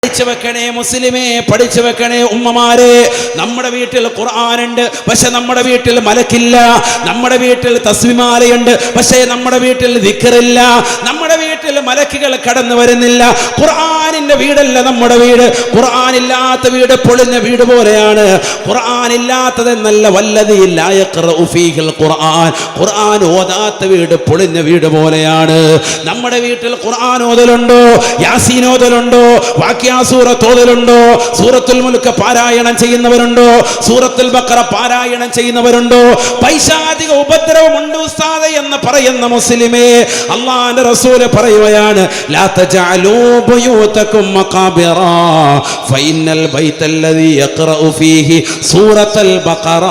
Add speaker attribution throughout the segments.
Speaker 1: പഠിച്ചു വെക്കണേ മുസ്ലിമേ, പഠിച്ചു വെക്കണേ ഉമ്മമാരെ. നമ്മുടെ വീട്ടിൽ ഖുർആനുണ്ട്, പക്ഷെ നമ്മുടെ വീട്ടിൽ മലക്കില്ല. നമ്മുടെ വീട്ടിൽ തസ്ബീഹ്മാലയുണ്ട്, പക്ഷേ നമ്മുടെ വീട്ടിൽ ദിക്റില്ല. നമ്മുടെ വീട്ടിൽ മലക്കുകൾ കടന്നു വരുന്നില്ല. ഖുർആനിന്റെ വീടല്ല നമ്മുടെ വീട്. ഖുർആനില്ലാത്ത വീട് പൊളിഞ്ഞ വീട് പോലെയാണ്. ഖുർആനില്ലാത്തത് നല്ല വല്ലദീ ലാ യഖറഉ ഫീഹിൽ ഖുർആൻ, ഖുർആൻ ഓതാത്ത വീട് പൊളിഞ്ഞ വീട് പോലെയാണ്. നമ്മുടെ വീട്ടിൽ ഖുർആൻ ഓതലുണ്ടോ? യാസീൻ ഓതലുണ്ടോ? വാക്യ സൂറത്ത് ഓതലുണ്ടോ? സൂറത്തുൽ മുൽക്ക് പാരായണം ചെയ്യുന്നവരുണ്ടോ? സൂറത്തുൽ ബഖറ പാരായണം ചെയ്യുന്നവരുണ്ടോ? പൈശാചിക ഉപദ്രവമുണ്ട് ഉസ്താദേ എന്ന് പറയുന്ന മുസ്ലിമേ, അല്ലാഹുവിന്റെ റസൂൽ പറയുകയാണ്, ലാ തജഅലൂ ബുയൂതകും മഖാബിറ ഫഇന്നൽ ബൈതല്ലദീ യഖറഉ ഫീഹി സൂറത്തുൽ ബഖറ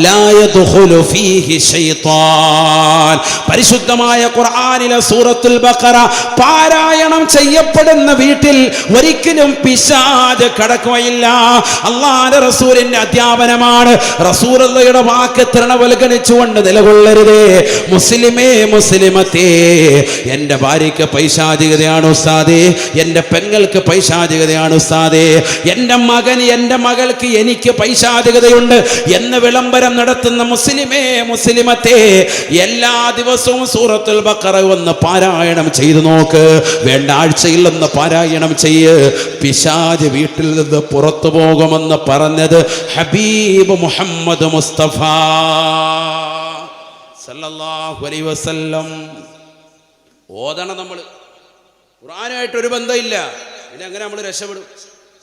Speaker 1: ലാ യദ്ഖുലു ഫീഹി ശൈത്താൻ. പരിശുദ്ധമായ ഖുർആനിലെ സൂറത്തുൽ ബഖറ പാരായണം ചെയ്യപ്പെടുന്ന വീട്ടിൽ ഒരിക്കലും പിശാച് കടക്കുകയില്ല. അല്ലാഹുവിന്റെ റസൂലിന്റെ അധ്യാപനമാണ്. റസൂലുള്ളാഹിയുടെ വാക്ക് തൃണവൽഗണിച്ചുകൊണ്ട് നിലകൊള്ളരുതേ മുസ്ലിമേ, മുസ്ലിമത്തേ. എൻ്റെ ഭാര്യയ്ക്ക് പൈശാചികതയാണ് ഉസ്താദേ, എൻ്റെ പെങ്ങൾക്ക് പൈശാചികതയാണ് ഉസ്താദേ, എൻ്റെ മകന് എൻ്റെ മകൾക്ക് എനിക്ക് പൈശാചികതയുണ്ട് എന്ന് വിളംബരം നടത്തുന്ന മുസ്ലിമേ, മുസ്ലിമത്തേ, എല്ലാ ദിവസവും സൂറത്തുൽ ബഖറ ഒന്ന് പാരായണം ചെയ്തു നോക്ക്. വേണ്ട ആഴ്ചയിൽ ഒന്ന് പാരായണം ചെയ്യ്. പിശാച് വീട്ടിൽ നിന്ന് പുറത്തു പോകുമെന്ന് പറഞ്ഞത് ഹബീബ് മുഹമ്മദ് മുസ്തഫ സല്ലല്ലാഹു അലൈഹി വസല്ലം. ഓതണം. നമ്മൾ ഖുർആനുമായിട്ട് ഒരു ബന്ധമില്ല, പിന്നെ അങ്ങനെ നമ്മൾ രക്ഷപ്പെടും?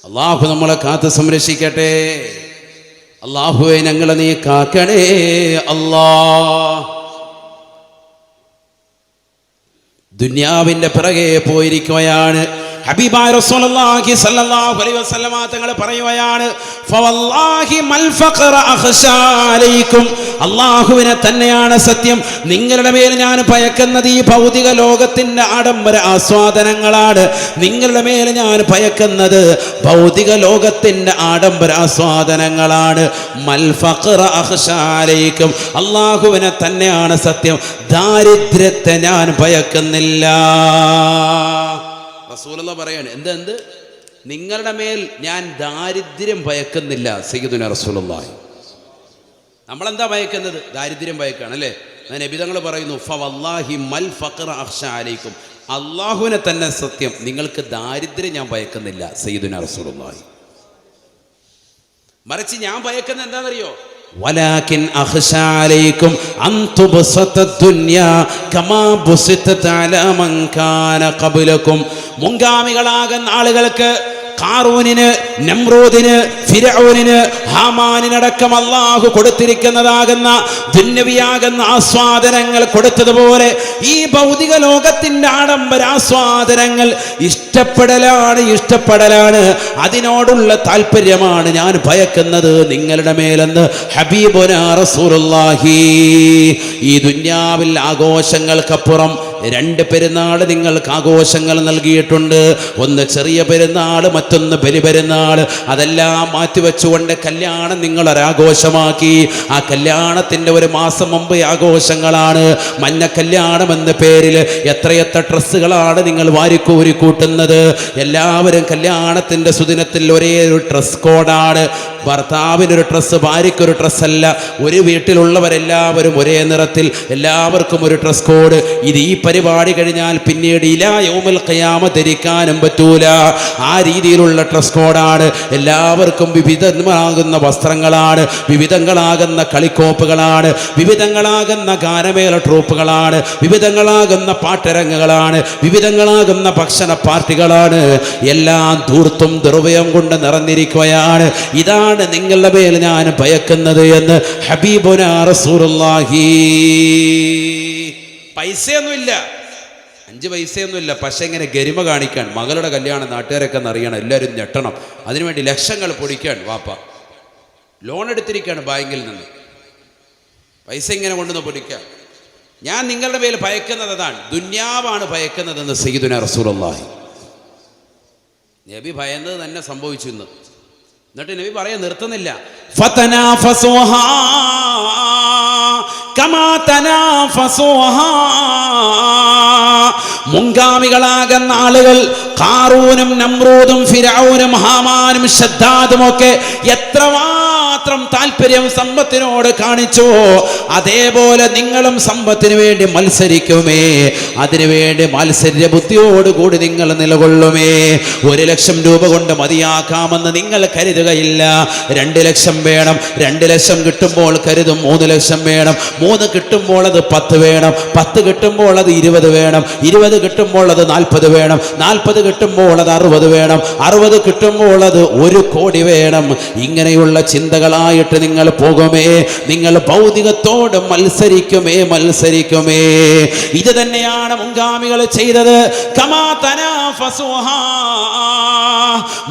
Speaker 1: അള്ളാഹു നമ്മളെ കാത്ത് സംരക്ഷിക്കട്ടെ. അള്ളാഹുവേ ഞങ്ങളെ നീ കാക്കണേ അല്ലാഹ്. ദുനിയാവിന്റെ പിറകെ പോയിരിക്കുകയാണ്. ഹബീബായ റസൂലുള്ളാഹി സ്വല്ലല്ലാഹു അലൈഹി വസല്ലമ തങ്ങൾ പറയുകയാണ്, ഫവല്ലാഹി മൽ ഫഖറ അഖ്ശാ അലൈക്കും, അല്ലാഹുവിനെ തന്നെയാണ് സത്യം, നിങ്ങളുടെ മേൽ ഞാൻ ഭയക്കുന്നത് ഈ ഭൗതിക ലോകത്തിന്റെ ആഡംബര ആസ്വാദനങ്ങളാണ്. നിങ്ങളുടെ മേൽ ഞാൻ ഭയക്കുന്നത് ഭൗതിക ലോകത്തിന്റെ ആഡംബര ആസ്വാദനങ്ങളാണ്. മൽ ഫഖറ അഖ്ശാ അലൈക്കും, അല്ലാഹുവിനെ തന്നെയാണ് സത്യം, ദാരിദ്ര്യത്തെ ഞാൻ ഭയക്കുന്നില്ല. റസൂലുള്ളാഹി പറയാണ്, എന്ത് നിങ്ങളുടെ മേൽ ഞാൻ ദാരിദ്ര്യം ഭയക്കുന്നില്ല. സയ്യിദുനാ റസൂലുള്ളാഹി. നമ്മളെന്താ ഭയക്കുന്നത്? ദാരിദ്ര്യം ഭയക്കാണ് അല്ലേ? നബി തങ്ങൾ പറയുന്നു, ഫവല്ലാഹി മൽ ഫഖറ അഖ്ശാ അലൈക്കും, അല്ലാഹുവിനെ തന്നെ സത്യം, നിങ്ങൾക്ക് ദാരിദ്ര്യം ഞാൻ ഭയക്കുന്നില്ല. സയ്യിദുനാ റസൂലുള്ളാഹി. മറിച്ച് ഞാൻ ഭയക്കുന്നത് എന്താണെന്നറിയോ? വലാകിൻ അഖ്ശാ അലൈക്കും അൻ തുബ്സത ദുനിയ കമാ ബുസിതത അലാ മൻ കാന ഖബ്ലകും, മുൻഗാമികളാകുന്ന ആളുകൾക്ക്, ഖാറൂനിന്, നമ്രൂദിന്, ഫിർഔനിന്, ഹാമാനിനടക്കം അല്ലാഹു കൊടുത്തിരിക്കുന്നതാകുന്ന ദുന്യവിയാകുന്ന ആസ്വാദനങ്ങൾ കൊടുത്തതുപോലെ ഈ ഭൗതിക ലോകത്തിന്റെ ആഡംബര ആസ്വാദനങ്ങൾ ഇഷ്ടപ്പെടലാണ്. അതിനോടുള്ള താല്പര്യമാണ് ഞാൻ ഭയക്കുന്നത് നിങ്ങളുടെ മേലെന്ന് ഹബീബുനാ റസൂലുള്ളാഹി. ഈ ദുന്യാവിൽ ആഘോഷങ്ങൾക്കപ്പുറം രണ്ട് പെരുന്നാൾ നിങ്ങൾക്ക് ആഘോഷങ്ങൾ നൽകിയിട്ടുണ്ട്. ഒന്ന് ചെറിയ പെരുന്നാൾ, മറ്റൊന്ന് ബലിപെരുന്നാൾ. അതെല്ലാം മാറ്റിവെച്ചുകൊണ്ട് കല്യാണം നിങ്ങളൊരാഘോഷമാക്കി. ആ കല്യാണത്തിൻ്റെ ഒരു മാസം മുമ്പ് ആഘോഷങ്ങളാണ്. മഞ്ഞ കല്യാണം എന്ന പേരിൽ എത്രയെത്ര ഡ്രസ്സുകളാണ് നിങ്ങൾ വാരിക്കൂരി കൂട്ടുന്നത്. എല്ലാവരും കല്യാണത്തിൻ്റെ സുദിനത്തിൽ ഒരേ ഒരു ഡ്രസ് കോഡാണ്. ഭർത്താവിനൊരു ഡ്രസ്സ്, ഭാര്യയ്ക്കൊരു ഡ്രസ്സല്ല. ഒരു വീട്ടിലുള്ളവരെല്ലാവരും ഒരേ നിറത്തിൽ, എല്ലാവർക്കും ഒരു ഡ്രസ് കോഡ്. ഇത് ഈ പരിപാടി കഴിഞ്ഞാൽ പിന്നീട് ഇലാ യൗമുൽ ഖിയാമ ധരിക്കാനും പറ്റൂല. ആ രീതിയിലുള്ള ഡ്രസ് കോഡാണ്. എല്ലാവർക്കും വിവിധങ്ങളാകുന്ന വസ്ത്രങ്ങളാണ്, വിവിധങ്ങളാകുന്ന കളിക്കോപ്പുകളാണ്, വിവിധങ്ങളാകുന്ന ഗാനമേള ട്രൂപ്പുകളാണ്, വിവിധങ്ങളാകുന്ന പാട്ടരങ്ങുകളാണ്, വിവിധങ്ങളാകുന്ന ഭക്ഷണ പാർട്ടികളാണ്. എല്ലാം ധൂർത്തും ദുർവ്യയം കൊണ്ട് നിറഞ്ഞിരിക്കുകയാണ്. ഇതാണ് നിങ്ങളുടെ മേൽ ഞാൻ ഭയക്കുന്നത് എന്ന് ഹബീബുനാ റസൂലുള്ളാഹി. പൈസയൊന്നുമില്ല, 5 പൈസയൊന്നുമില്ല, പക്ഷെ ഇങ്ങനെ ഗരിമ കാണിക്കാൻ, മകളുടെ കല്യാണം നാട്ടുകാരൊക്കെ അറിയണം, എല്ലാവരും ഞെട്ടണം, അതിനുവേണ്ടി ലക്ഷങ്ങൾ പൊടിക്കാൻ വാപ്പ ലോൺ എടുത്തിരിക്കുകയാണ് ബാങ്കിൽ നിന്ന്. പൈസ ഇങ്ങനെ കൊണ്ടുവന്ന് പൊടിക്കാൻ. ഞാൻ നിങ്ങളുടെ മേൽ ഭയക്കുന്നത് അതാണ്, ദുന്യാവാണ് ഭയക്കുന്നതെന്ന് സയ്യിദുനാ റസൂലുള്ളാഹി. നബി ഭയന്നത് തന്നെ സംഭവിച്ചു ഇന്ന്. എന്നിട്ട് നബി പറയാൻ നിർത്തുന്നില്ല, ഫതനാഫസുഹാ കമാ തനാഫസുഹാ, മുൻഗാമികളാകുന്ന ആളുകൾ ഖാറൂനും നമ്രൂദും ഫിർഔനും ഹാമാനും ശദ്ദാദും ഒക്കെ എത്രമാത്രം താല്പര്യം സമ്പത്തിനോട് കാണിച്ചു, അതേപോലെ നിങ്ങളും സമ്പത്തിന് വേണ്ടി മത്സരിക്കുമേ, അതിനുവേണ്ടി മത്സര്യ ബുദ്ധിയോടുകൂടി നിങ്ങൾ നിലകൊള്ളുമേ. 1 ലക്ഷം രൂപ കൊണ്ട് മതിയാക്കാമെന്ന് നിങ്ങൾ കരുതുകയില്ല. 2 ലക്ഷം വേണം, 2 ലക്ഷം കിട്ടുമ്പോൾ കരുതും 3 ലക്ഷം വേണം, 3 കിട്ടുമ്പോൾ അത് 10 വേണം, 10 കിട്ടുമ്പോൾ അത് 20 വേണം, 20 കിട്ടുമ്പോൾ അത് 40 വേണം, 40 കിട്ടുമ്പോൾ അത് 60 വേണം, 60 കിട്ടുമ്പോൾ അത് 1 കോടി വേണം. ഇങ്ങനെയുള്ള ചിന്തകളായിട്ട് നിങ്ങൾ പോകുമേ, നിങ്ങൾ ഭൗതികത്തോട് മത്സരിക്കുമേ. ഇത് തന്നെയാണ് മുൻഗാമികൾ ചെയ്തത്. കമാ തനാഫസുഹാ,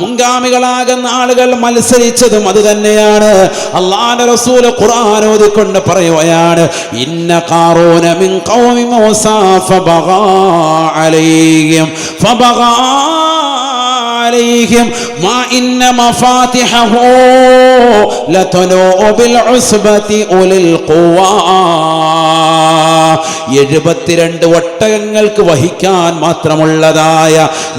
Speaker 1: മുൻഗാമികളാകുന്ന ആളുകൾ മത്സരിച്ചതും അത് തന്നെയാണ്. അല്ലാഹുവിന്റെ റസൂൽ ഖുർആൻ ഓതിക്കൊണ്ട് പറയുകയാണ്, ഇന്ന ഖാറൂന മിൻ ഖൗമി മൂസാ ഫബഗാ അലൈഹിം മാ ഇന്ന മഫാതിഹഹു ലതനൂ ബിൽ ഉസ്ബതി ഉലിൽ ഖുവാ. 72 ഒട്ടകങ്ങൾക്ക് വഹിക്കാൻ മാത്രമുള്ളതായ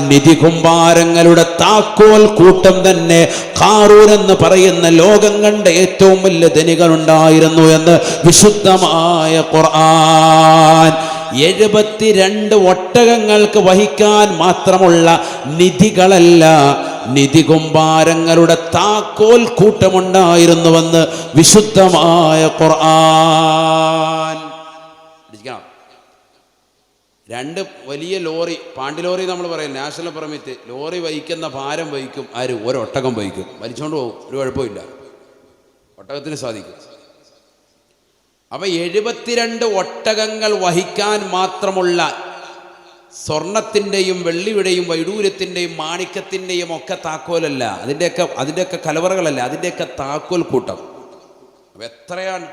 Speaker 1: നിധി കുമ്പാരങ്ങളുടെ താക്കോൽ കൂട്ടം തന്നെ ഖാറൂൻ എന്ന് പറയുന്ന ലോകം കണ്ട ഏറ്റവും വലിയ ധനികനുണ്ടായിരുന്നു എന്ന് വിശുദ്ധമായ ഖുർആൻ. 72 ഒട്ടകങ്ങൾക്ക് വഹിക്കാൻ മാത്രമുള്ള നിധികളല്ല, നിധി കുമ്പാരങ്ങളുടെ താക്കോൽ കൂട്ടമുണ്ടായിരുന്നുവെന്ന് വിശുദ്ധമായ ഖുർആൻ. 2 വലിയ ലോറി, പാണ്ടി ലോറി നമ്മൾ പറയും, നാഷണൽ പെർമിറ്റ് ലോറി വഹിക്കുന്ന ഭാരം വഹിക്കും ആര്? ഒരൊട്ടകം വഹിക്കും, വലിച്ചുകൊണ്ട് പോകും, ഒരു കുഴപ്പമില്ല, ഒട്ടകത്തിന് സാധിക്കും. അപ്പൊ 72 ഒട്ടകങ്ങൾ വഹിക്കാൻ മാത്രമുള്ള സ്വർണത്തിൻ്റെയും വെള്ളിയുടെയും വൈഡൂര്യത്തിൻ്റെയും മാണിക്യത്തിൻ്റെയും ഒക്കെ താക്കോലല്ല, അതിൻ്റെയൊക്കെ കലവറകളല്ല, അതിൻ്റെയൊക്കെ താക്കോൽ കൂട്ടം. അപ്പം എത്രയാണ്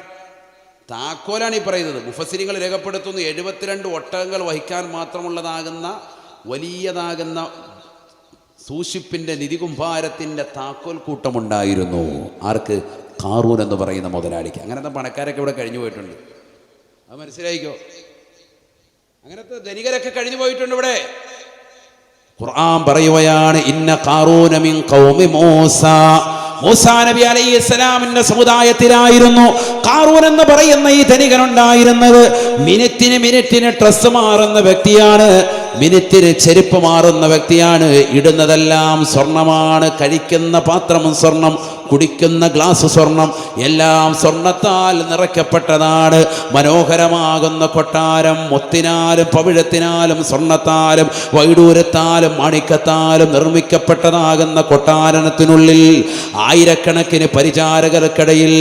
Speaker 1: താക്കോലാണ് ഈ പറയുന്നത്. മുഫസ്സിരിങ്ങൾ രേഖപ്പെടുത്തുന്നു 72 ഒട്ടകങ്ങൾ വഹിക്കാൻ മാത്രമുള്ളതാകുന്ന വലിയതാകുന്ന സൂക്ഷിപ്പിൻ്റെ നിധികുംഭാരത്തിൻ്റെ താക്കോൽ കൂട്ടമുണ്ടായിരുന്നു. ആർക്ക്? ഖാറൂൻ എന്ന് പറയുന്ന മുതലാളിക്ക്. അങ്ങനത്തെ പണക്കാരൊക്കെ ഇവിടെ കഴിഞ്ഞു പോയിട്ടുണ്ട്, അത് മനസ്സിലായിക്കോ. അങ്ങനത്തെ ധനികരൊക്കെ കഴിഞ്ഞു പോയിട്ടുണ്ട് ഇവിടെ. ഖുർആൻ പറയുകയാണ്, ഇന്ന ഖാറൂന മിൻ ഖൗമി മൂസാ, മൂസാ നബി അലൈഹിസ്സലാമിന്റെ സമുദായത്തിലായിരുന്നു ഖാറൂൻ എന്ന് പറയുന്ന ഈ ധനികനുണ്ടായിരുന്നത്. മിനിറ്റിന് ഡ്രസ്സ് മാറുന്ന വ്യക്തിയാണ്, മിനിറ്റിന് ചെരുപ്പ് മാറുന്ന വ്യക്തിയാണ്. ഇടുന്നതെല്ലാം സ്വർണമാണ്, കഴിക്കുന്ന പാത്രവും സ്വർണം, കുടിക്കുന്ന ഗ്ലാസ് സ്വർണം, എല്ലാം സ്വർണത്താൽ നിറയ്ക്കപ്പെട്ടതാണ്. മനോഹരമാകുന്ന കൊട്ടാരം മുത്തിനാലും പവിഴത്തിനാലും സ്വർണത്താലും വൈഡൂര്യത്താലും മാണിക്കത്താലും നിർമ്മിക്കപ്പെട്ടതാകുന്ന കൊട്ടാരത്തിനുള്ളിൽ ആയിരക്കണക്കിന് പരിചാരകർക്കിടയിൽ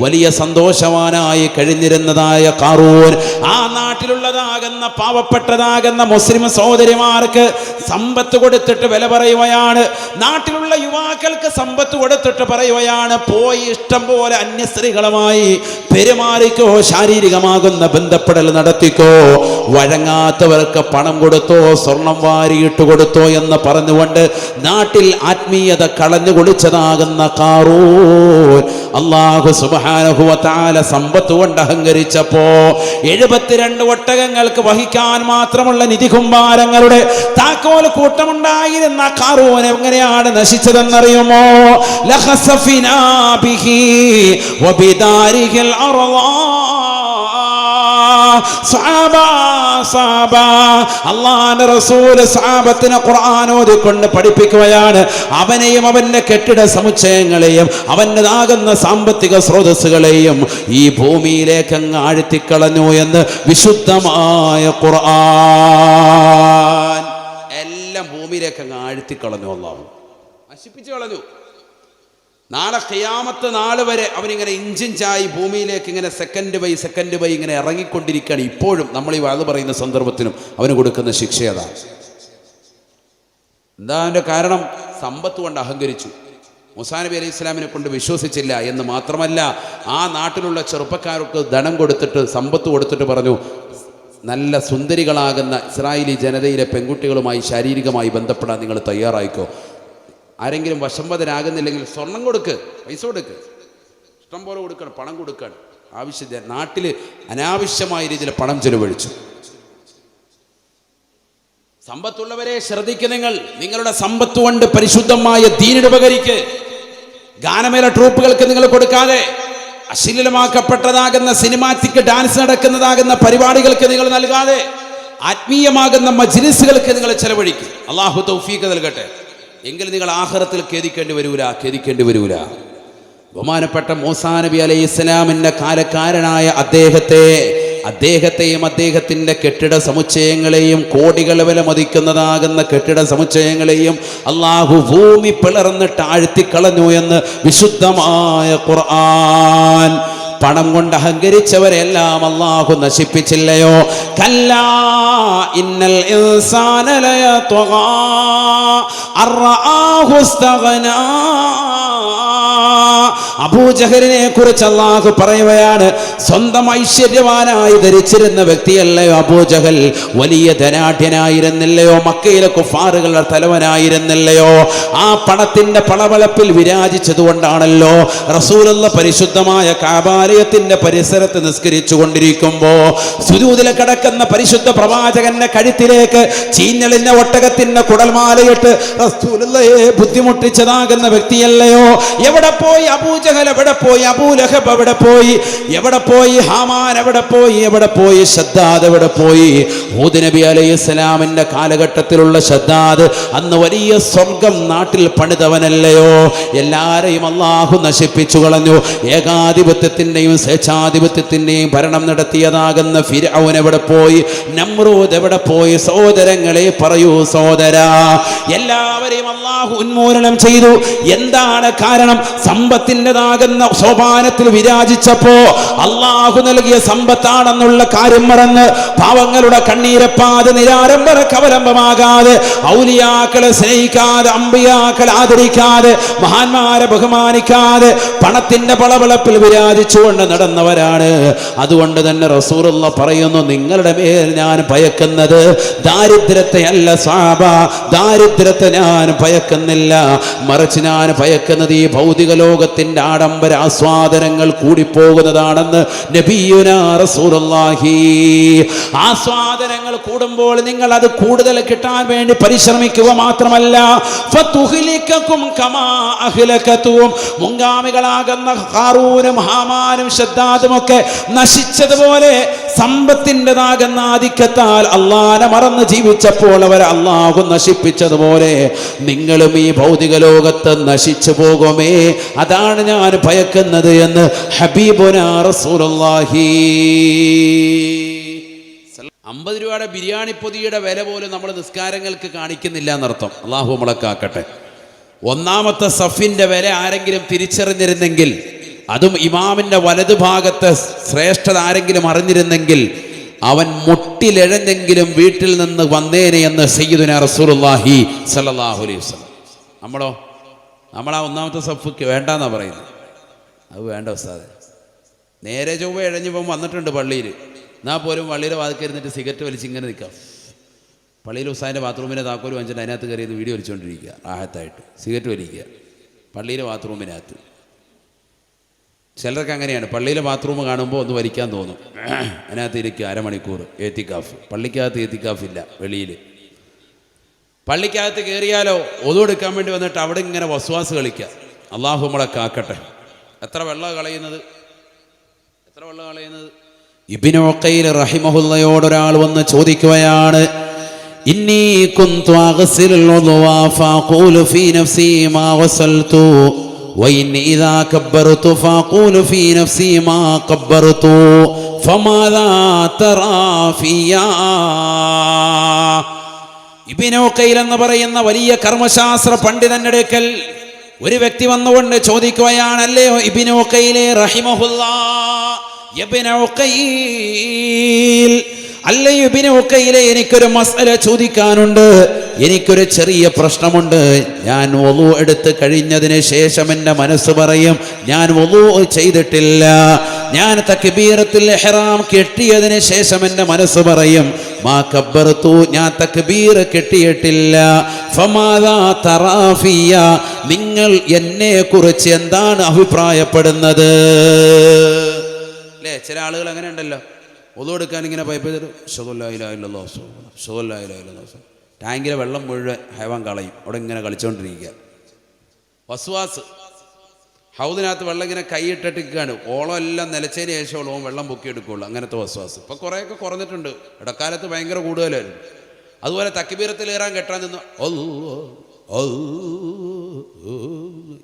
Speaker 1: വലിയ സന്തോഷവാനായി കഴിഞ്ഞിരുന്നതായ ഖാറൂൻ ആ നാട്ടിലുള്ളതാകുന്ന പാവപ്പെട്ടതാകുന്ന മുസ്ലിം സഹോദരിമാർക്ക് സമ്പത്ത് കൊടുത്തിട്ട് വില പറയുകയാണ്. നാട്ടിലുള്ള യുവാക്കൾക്ക് സമ്പത്ത് കൊടുത്തിട്ട് പറയുകയാണ്, പോയി ഇഷ്ടം പോലെ അന്യ സ്ത്രീകളുമായി പെരുമാറിക്കോ, ശാരീരികമാകുന്ന ബന്ധപ്പെടൽ നടത്തിക്കോ, വഴങ്ങാത്തവർക്ക് പണം കൊടുത്തോ, സ്വർണം വാരിയിട്ട് കൊടുത്തോ എന്ന് പറഞ്ഞുകൊണ്ട് നാട്ടിൽ ആത്മീയത കളഞ്ഞു കുളിച്ചതാകുന്ന ഖാറൂൻ അല്ലാഹു സുബ്ഹാനഹു വ തആല സമ്പത്ത് കൊണ്ട് അഹങ്കരിച്ചപ്പോ 72 ഒട്ടകങ്ങൾക്ക് വഹിക്കാൻ മാത്രമുള്ള നിധി കുമ്പാരങ്ങളുടെ താക്കോൽ കൂട്ടമുണ്ടായിരുന്ന ഖാറൂൻ എങ്ങനെയാണ് നശിച്ചതെന്നറിയുമോ? ലഖസഫിനാ ബിഹി വബിദാരിഹിൽ അർളാ. അല്ലാഹുവിന്റെ റസൂൽ സഹാബത്തിനെ ഖുർആൻ ഓതിക്കൊണ്ട് പഠിപ്പിക്കുകയാണ്, അവനെയും അവന്റെ കെട്ടിട സമുച്ചയങ്ങളെയും അവൻ്റെതാകുന്ന സാമ്പത്തിക സ്രോതസ്സുകളെയും ഈ ഭൂമിയിലേക്ക് അങ്ങ് ആഴ്ത്തിക്കളഞ്ഞു എന്ന് വിശുദ്ധമായ ഖുർആൻ. എല്ലാം ഭൂമിയിലേക്ക് അങ്ങ് ആഴ്ത്തിക്കളഞ്ഞു, അല്ലാഹു നശിപ്പിച്ചു കളഞ്ഞു. നാളെ ഖിയാമത്ത് നാൾ വരെ അവനിങ്ങനെ ഇഞ്ചിഞ്ചായി ഭൂമിയിലേക്ക് ഇങ്ങനെ സെക്കൻഡ് ബൈ ഇങ്ങനെ ഇറങ്ങിക്കൊണ്ടിരിക്കുകയാണ്. ഇപ്പോഴും നമ്മൾ ഈ വാത് പറയുന്ന സന്ദർഭത്തിനും അവന് കൊടുക്കുന്ന ശിക്ഷ അതാണ്. എന്താ അതിൻ്റെ കാരണം? സമ്പത്ത് കൊണ്ട് അഹങ്കരിച്ചു. മൂസാ നബി അലൈഹി ഇസ്ലാമിനെ കൊണ്ട് വിശ്വസിച്ചില്ല എന്ന് മാത്രമല്ല, ആ നാട്ടിലുള്ള ചെറുപ്പക്കാർക്ക് ധനം കൊടുത്തിട്ട് സമ്പത്ത് കൊടുത്തിട്ട് പറഞ്ഞു, നല്ല സുന്ദരികളാകുന്ന ഇസ്രായേലി ജനതയിലെ പെൺകുട്ടികളുമായി ശാരീരികമായി ബന്ധപ്പെടാൻ നിങ്ങൾ തയ്യാറായിക്കോ. ആരെങ്കിലും വശംവദനാകുന്നില്ലെങ്കിൽ സ്വർണം കൊടുക്ക്, പൈസ കൊടുക്ക്, ഇഷ്ടം പോലെ കൊടുക്കണം, പണം കൊടുക്കണം. ആവശ്യത്തിന് നാട്ടിൽ അനാവശ്യമായ രീതിയിൽ പണം ചെലവഴിച്ചു. സമ്പത്തുള്ളവരെ ശ്രദ്ധിക്കുക. നിങ്ങളുടെ സമ്പത്ത് കൊണ്ട് പരിശുദ്ധമായ ദീനിനുപകരിക്ക്. ഗാനമേള ട്രൂപ്പുകൾക്ക് നിങ്ങൾ കൊടുക്കാതെ, അശ്ലീലമാക്കപ്പെട്ടതാകുന്ന സിനിമാറ്റിക് ഡാൻസ് നടക്കുന്നതാകുന്ന പരിപാടികൾക്ക് നിങ്ങൾ നൽകാതെ, ആത്മീയമാകുന്ന മജ്ലിസുകൾക്ക് നിങ്ങൾ ചെലവഴിക്കും. അള്ളാഹു തൗഫീഖ് നൽകട്ടെ. എങ്കിൽ നിങ്ങൾ ആഖിറത്തിൽ ഖേദിക്കേണ്ടി വരൂല. ബഹുമാനപ്പെട്ട മൂസാ നബി അലൈഹിസ്സലാമിന്റെ കാലക്കാരനായ അദ്ദേഹത്തെയും അദ്ദേഹത്തിന്റെ കെട്ടിട സമുച്ചയങ്ങളെയും കോടികൾ വില മതിക്കുന്നതാകുന്ന കെട്ടിട സമുച്ചയങ്ങളെയും അള്ളാഹു ഭൂമി പിളർന്നിട്ട് ആഴ്ത്തിക്കളഞ്ഞു എന്ന് വിശുദ്ധമായ ഖുർആൻ. പണം കൊണ്ട് അഹങ്കരിച്ചവരെല്ലാം അള്ളാഹു നശിപ്പിച്ചില്ലയോ? കല്ലാ ഇന്നൽ ഇൻസാന ലയത്ഗാ അർആഹു ഇസ്തഗ്നാ. അബൂജഹലിനെ കുറിച്ച് അള്ളാഹു പറയുകയാണ്, സ്വന്തം ഐശ്വര്യവാനായി ധരിച്ചിരുന്ന വ്യക്തിയല്ലയോ അബൂജഹൽ? വലിയ ധനാഢ്യനായിരുന്നില്ലയോ? മക്കയിലെ കുഫാറുകളുടെ തലവനായിരുന്നില്ലയോ? ആ പണത്തിന്റെ പളവളപ്പിൽ വിരാജിച്ചതുകൊണ്ടാണല്ലോ റസൂലുള്ള പരിശുദ്ധമായ കഅബാലയത്തിന്റെ പരിസരത്ത് നിസ്കരിച്ചു കൊണ്ടിരിക്കുമ്പോ സുജൂദിൽ കിടക്കുന്ന പരിശുദ്ധ പ്രവാചകന്റെ കഴുത്തിലേക്ക് ചീഞ്ഞളിഞ്ഞ ഒട്ടകത്തിന്റെ കുടൽമാലയിട്ട് റസൂലുള്ളയെ ബുദ്ധിമുട്ടിച്ചതാകുന്ന വ്യക്തിയല്ലയോ? എവിടെ പോയി അബൂജഹൽ? എവിടെ പോയി അബൂലഹബ്? എവിടെ പോയി? എവിടെ പോയി ഹാമാൻ? എവിടെ പോയി? എവിടെ പോയി ശദ്ദാദ്? എവിടെ പോയി? ഹൂദ് നബി അലൈഹിസ്സലാമിന്റെ കാലഘട്ടത്തിലുള്ള ശദ്ദാദ് അന്ന് വലിയ സ്വർഗം നാട്ടിൽ പണിതവനല്ലയോ? എല്ലാരെയും അള്ളാഹു നശിപ്പിച്ചു കളഞ്ഞു. ഏകാധിപത്യത്തിന്റെയും സ്വേച്ഛാധിപത്യത്തിന്റെയും ഭരണം നടത്തിയതാകുന്ന ഫിർഔൻ എവിടെ പോയി? നമ്രൂദ് എവിടെ പോയി? സഹോദരങ്ങളെ പറയൂ സഹോദരാ, എല്ലാവരെയും അള്ളാഹു ഉന്മൂലനം ചെയ്തു. എന്താണ് കാരണം? സമ്പത്തിൻ്റെതാകുന്ന സോപാനത്തിൽ വിരാജിച്ചപ്പോ അള്ളാഹു നൽകിയ സമ്പത്താണെന്നുള്ള കാര്യം മറന്ന് പാവങ്ങളുടെ കണ്ണീരപ്പാതെ നിരാരംഭര കവലംബമാകാതെ ഔലിയാക്കളെ സ്നേഹിക്കാതെ അമ്പിയാക്കളെ ആദരിക്കാതെ മഹാന്മാരെ ബഹുമാനിക്കാതെ പണത്തിന്റെ പളവളപ്പിൽ വിരാജിച്ചുകൊണ്ട് നടന്നവരാണ്. അതുകൊണ്ട് തന്നെ റസൂലുള്ള പറയുന്നു, നിങ്ങളുടെ മേൽ ഞാൻ ഭയക്കുന്നത് ദാരിദ്ര്യത്തെ അല്ല സ്വഹാബ, ദാരിദ്ര്യത്തെ ഞാൻ ഭയക്കുന്നില്ല. മറിച്ച് ഞാൻ ഭയക്കുന്നത് ഈ ഭൗതിക ലോകത്തിന്റെ ആഡംബര ആസ്വാദനങ്ങൾ കൂടിപ്പോകുന്നതാണെന്ന് നബിയുനാ റസൂലുള്ളാഹി. ആസ്വാദനങ്ങൾ കൂടുമ്പോൾ നിങ്ങൾ അത് കൂടുതൽ കിട്ടാൻ വേണ്ടി പരിശ്രമിക്കുക മാത്രമല്ല, ഫതുഹ്ലികകും കമാ അഹ്ലകതും, മുൻഗാമികളാകുന്ന ഖാറൂനും ഹാമാനും ശദ്ദാദും ഒക്കെ നശിച്ചതുപോലെ സമ്പത്തിൻ്റെതാകുന്ന ആധിക്യത്താൽ അള്ളാനെ മറന്ന് ജീവിച്ചപ്പോൾ അവരെ അള്ളാഹു നശിപ്പിച്ചതുപോലെ നിങ്ങളും ഈ ഭൗതിക ലോകത്ത് നശിച്ചു പോകുമേ. അതാണ് ഞാൻ ഭയക്കുന്നത് എന്ന് ഹബീബുനാ റസൂലുള്ളാഹി. 50 രൂപയുടെ ബിരിയാണി പൊതിയുടെ വില പോലും നമ്മൾ നിസ്കാരങ്ങൾക്ക് കാണിക്കുന്നില്ല എന്നർത്ഥം. അള്ളാഹു നമ്മളെ കാക്കട്ടെ. ഒന്നാമത്തെ സഫിന്റെ വില ആരെങ്കിലും തിരിച്ചറിഞ്ഞിരുന്നെങ്കിൽ, അതും ഇമാമിന്റെ വലതുഭാഗത്തെ ശ്രേഷ്ഠത ആരെങ്കിലും അറിഞ്ഞിരുന്നെങ്കിൽ അവൻ മുട്ടിലെഴഞ്ഞെങ്കിലും വീട്ടിൽ നിന്ന് വന്നേനെ എന്ന് സയ്യിദുനാ റസൂലുള്ളാഹി സ്വല്ലല്ലാഹു അലൈഹി വസല്ലം. നമ്മളാ ഒന്നാമത്തെ സഫ്ക്ക് വേണ്ടെന്നാണ് പറയുന്നത്. അത് വേണ്ട ഉസ്താദേ. നേരെ ചൊവ്വ ഇഴഞ്ഞിപ്പം വന്നിട്ടുണ്ട് പള്ളിയിൽ, എന്നാൽ പോലും പള്ളിയുടെ വാതിക്കരുന്നിട്ട് സിഗരറ്റ് വലിച്ച് ഇങ്ങനെ നിൽക്കാം. പള്ളിയിൽ ഉസ്താദിൻ്റെ ബാത്റൂമിനെ താക്കോൽ വാങ്ങിച്ചിട്ട് അതിനകത്ത് കയറിയത് വീഡിയോ വലിച്ചുകൊണ്ടിരിക്കുക, ആഹത്തായിട്ട് സിഗരറ്റ് വലിക്കുക പള്ളിയിലെ ബാത്റൂമിനകത്ത്. ചിലർക്ക് അങ്ങനെയാണ്, പള്ളിയിലെ ബാത്റൂം കാണുമ്പോൾ ഒന്ന് വലിക്കാൻ തോന്നും, അതിനകത്ത് ഇരിക്കുക അരമണിക്കൂർ. ഏത്തിക്കാഫ് പള്ളിക്കകത്ത് ഏത്തിക്കാഫില്ല, വെളിയിൽ. പള്ളിക്കകത്ത് കയറിയാലോ ഒതു എടുക്കാൻ വേണ്ടി വന്നിട്ട് അവിടെ ഇങ്ങനെ വസ്വാസ് കളിക്കുക. അള്ളാഹു നമ്മളെ കാക്കട്ടെ. എത്ര വെള്ളം കളയുന്നത്. ഇബ്നു ഉഖൈൽ റഹിമഹുള്ളയോടൊരാൾ വന്ന് ചോദിക്കുകയാണ്, ഇന്നി കുന്തു അഗ്സിലുൽ ഉദ്വാ ഫഅഖൂലു ഫീ നഫ്സി മാ വസൽതു വഇന്നി ഇദാ കബ്ബർതു ഫഅഖൂലു ഫീ നഫ്സി മാ കബ്ബർതു ഫമാദാ തറാ ഫിയാ. ഇബ്നു ഉഖൈൽ എന്ന് പറയുന്ന വലിയ കർമ്മശാസ്ത്ര പണ്ഡിതന്റെ അടുക്കൽ ഒരു വ്യക്തി വന്നുകൊണ്ട് ചോദിക്കുകയാണ്, അല്ലയോ ഇബ്നു ഉഖൈൽ റഹിമഹുല്ലാഹ്, ഇബ്നു ഉഖൈൽ, അല്ലയോ ഇബ്നു ഉഖൈൽ, എനിക്കൊരു മസ്അല ചോദിക്കാനുണ്ട്, എനിക്കൊരു ചെറിയ പ്രശ്നമുണ്ട്. ഞാൻ വുളു എടുത്ത് കഴിഞ്ഞതിന് ശേഷം എൻ്റെ മനസ്സ് പറയും ഞാൻ വുളു ചെയ്തിട്ടില്ല. ഞാൻ തക്ബീറത്തുൽ ഇഹ്റാം കെട്ടിയതിന് ശേഷം എൻ്റെ മനസ്സ് പറയും മാ കബ്ബർതു, ഞാൻ തക്ബീർ കെട്ടിയിട്ടില്ല. ഫമാദാ തറാ ഫിയ, നിങ്ങൾ എന്നെ കുറിച്ച് എന്താണ് അഭിപ്രായപ്പെടുന്നത്? അല്ലേ, ചില ആളുകൾ അങ്ങനെ ഉണ്ടല്ലോ, വുളു എടുക്കാൻ ഇങ്ങനെ പൈപ്പ് ചെയ്തിട്ട് അശ്ഹദു അല്ലാ ഇലാഹ ഇല്ലല്ലാഹ് ടാങ്കിലെ വെള്ളം മുഴുവൻ ഹൈവാൻ കളയും, അവിടെ ഇങ്ങനെ കളിച്ചുകൊണ്ടിരിക്കുക. വസ്വാസ്, ഹൗദിനകത്ത് വെള്ളം ഇങ്ങനെ കൈയിട്ടിട്ടിരിക്കുകയാണ്, ഓളം എല്ലാം നിലച്ചതിന് ശേഷം ഓം വെള്ളം പൊക്കിയെടുക്കുകയുള്ളൂ. അങ്ങനത്തെ വസ്വാസ് ഇപ്പോൾ കുറേയൊക്കെ കുറഞ്ഞിട്ടുണ്ട്, ഇടക്കാലത്ത് ഭയങ്കര കൂടുതലായിരുന്നു. അതുപോലെ തക്ബീറത്തിൽ കയറാൻ കെട്ടാൻ നിന്ന്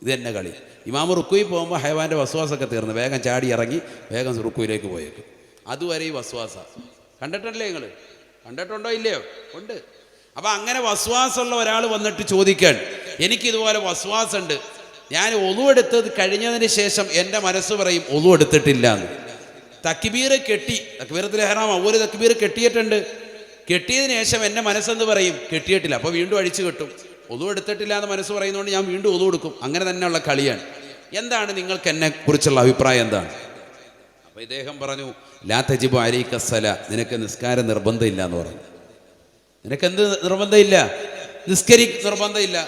Speaker 1: ഇത് തന്നെ കളി. ഇമാമ് റുക്കുയിൽ പോകുമ്പോൾ ഹൈവാൻ്റെ വസ്വാസൊക്കെ തീർന്ന് വേഗം ചാടി ഇറങ്ങി വേഗം റുക്കുയിലേക്ക് പോയേക്കും. അതുവരെ ഈ വസ്വാസ കണ്ടിട്ടല്ലേ നിങ്ങൾ? കണ്ടിട്ടുണ്ടോ ഇല്ലയോ? ഉണ്ട്. അപ്പം അങ്ങനെ വസ്വാസമുള്ള ഒരാൾ വന്നിട്ട് ചോദിക്കാൻ, എനിക്കിതുപോലെ വസ്വാസുണ്ട്, ഞാൻ ഒളു എടുത്തത് കഴിഞ്ഞതിന് ശേഷം എൻ്റെ മനസ്സ് പറയും ഒളു എടുത്തിട്ടില്ല എന്ന്. തക്ബീർ കെട്ടി, തക്ബീറത്തുൽ ഇഹ്റാം ഒരു തക്ബീർ കെട്ടിയിട്ടുണ്ട്, കെട്ടിയതിന് ശേഷം എൻ്റെ മനസ്സെന്ന് പറയും കെട്ടിയിട്ടില്ല, അപ്പോൾ വീണ്ടും അഴിച്ചു കെട്ടും. ഒളു എടുത്തിട്ടില്ല എന്ന് മനസ്സ് പറയുന്നതുകൊണ്ട് ഞാൻ വീണ്ടും ഒളു എടുക്കും. അങ്ങനെ തന്നെയുള്ള കളിയാണ്. എന്താണ് നിങ്ങൾക്ക് എന്നെ കുറിച്ചുള്ള അഭിപ്രായം എന്താണ്? അപ്പോൾ ഇദ്ദേഹം പറഞ്ഞു, ലാ തജിബു അലൈക സ്സല, നിനക്ക് നിസ്കാരം നിർബന്ധമില്ല എന്ന് പറഞ്ഞു. നിനക്കെന്ത് നിർബന്ധമില്ല? നിർബന്ധമില്ല.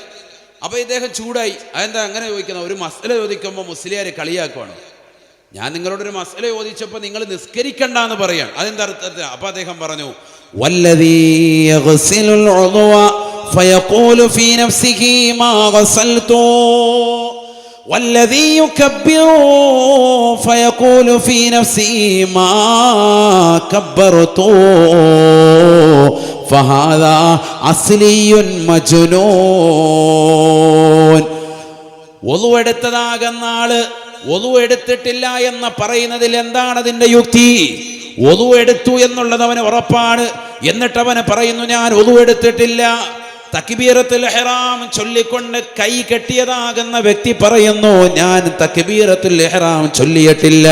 Speaker 1: അപ്പോൾ ഇദ്ദേഹം ചൂടായി. അതെന്താ അങ്ങനെ ചോദിക്കുന്നത്? ഒരു മസ്അല ചോദിക്കുമ്പോൾ മുസ്ലിയാരെ കളിയാക്കുവാണ്. ഞാൻ നിങ്ങളോടൊരു മസ്അല ചോദിച്ചപ്പോൾ നിങ്ങൾ നിസ്കരിക്കണ്ട എന്ന് പറയാണ്. അതെന്താ അർത്ഥത്തിൽ? അപ്പോൾ അദ്ദേഹം പറഞ്ഞു, വല്ലദീ യഗ്സിലുൽ ഉദ്വ ഫയഖൂലു ഫീ നഫ്സിഹി മാ ഗസൽതു വല്ലദീ യുകബ്ബിറു ഫയഖൂലു ഫീ നഫ്സിഹി മാ കബ്ബർതു ഫഹാദാ അസ്ലിയുൻ മജ്നൂൻ. ഒളു എടുത്തതാകുന്ന ആള് ഒളു എടുത്തിട്ടില്ല എന്ന് പറയുന്നതിൽ എന്താണ് അതിൻ്റെ യുക്തി? ഒളു എടുത്തു എന്നുള്ളത് അവന് ഉറപ്പാണ്, എന്നിട്ട് അവന് പറയുന്നു ഞാൻ ഒളു എടുത്തിട്ടില്ല. തക്ബീറത്തുൽ ഇഹ്റാം ചൊല്ലിക്കൊണ്ട് കൈ കെട്ടിയതാകുന്ന വ്യക്തി പറയുന്നു ഞാൻ തക്ബീറത്തുൽ ഇഹ്റാം ചൊല്ലിയിട്ടില്ല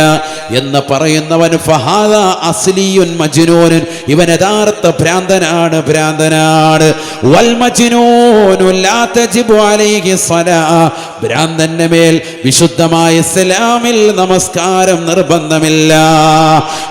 Speaker 1: എന്ന് പറയുന്നവൻ ഫഹാദാ അസ്ലിയുൻ മജ്നൂൻ, ഇവൻ യഥാർത്ഥ ഭ്രാന്തനാണ്. വൽ മജ്നൂനു ലാ തജിബു അലൈഹി സ്വലാ, ഭ്രാന്തന്റെ മേൽ വിശുദ്ധമായ ഇസ്ലാമിൽ നമസ്കാരം നിർബന്ധമില്ല.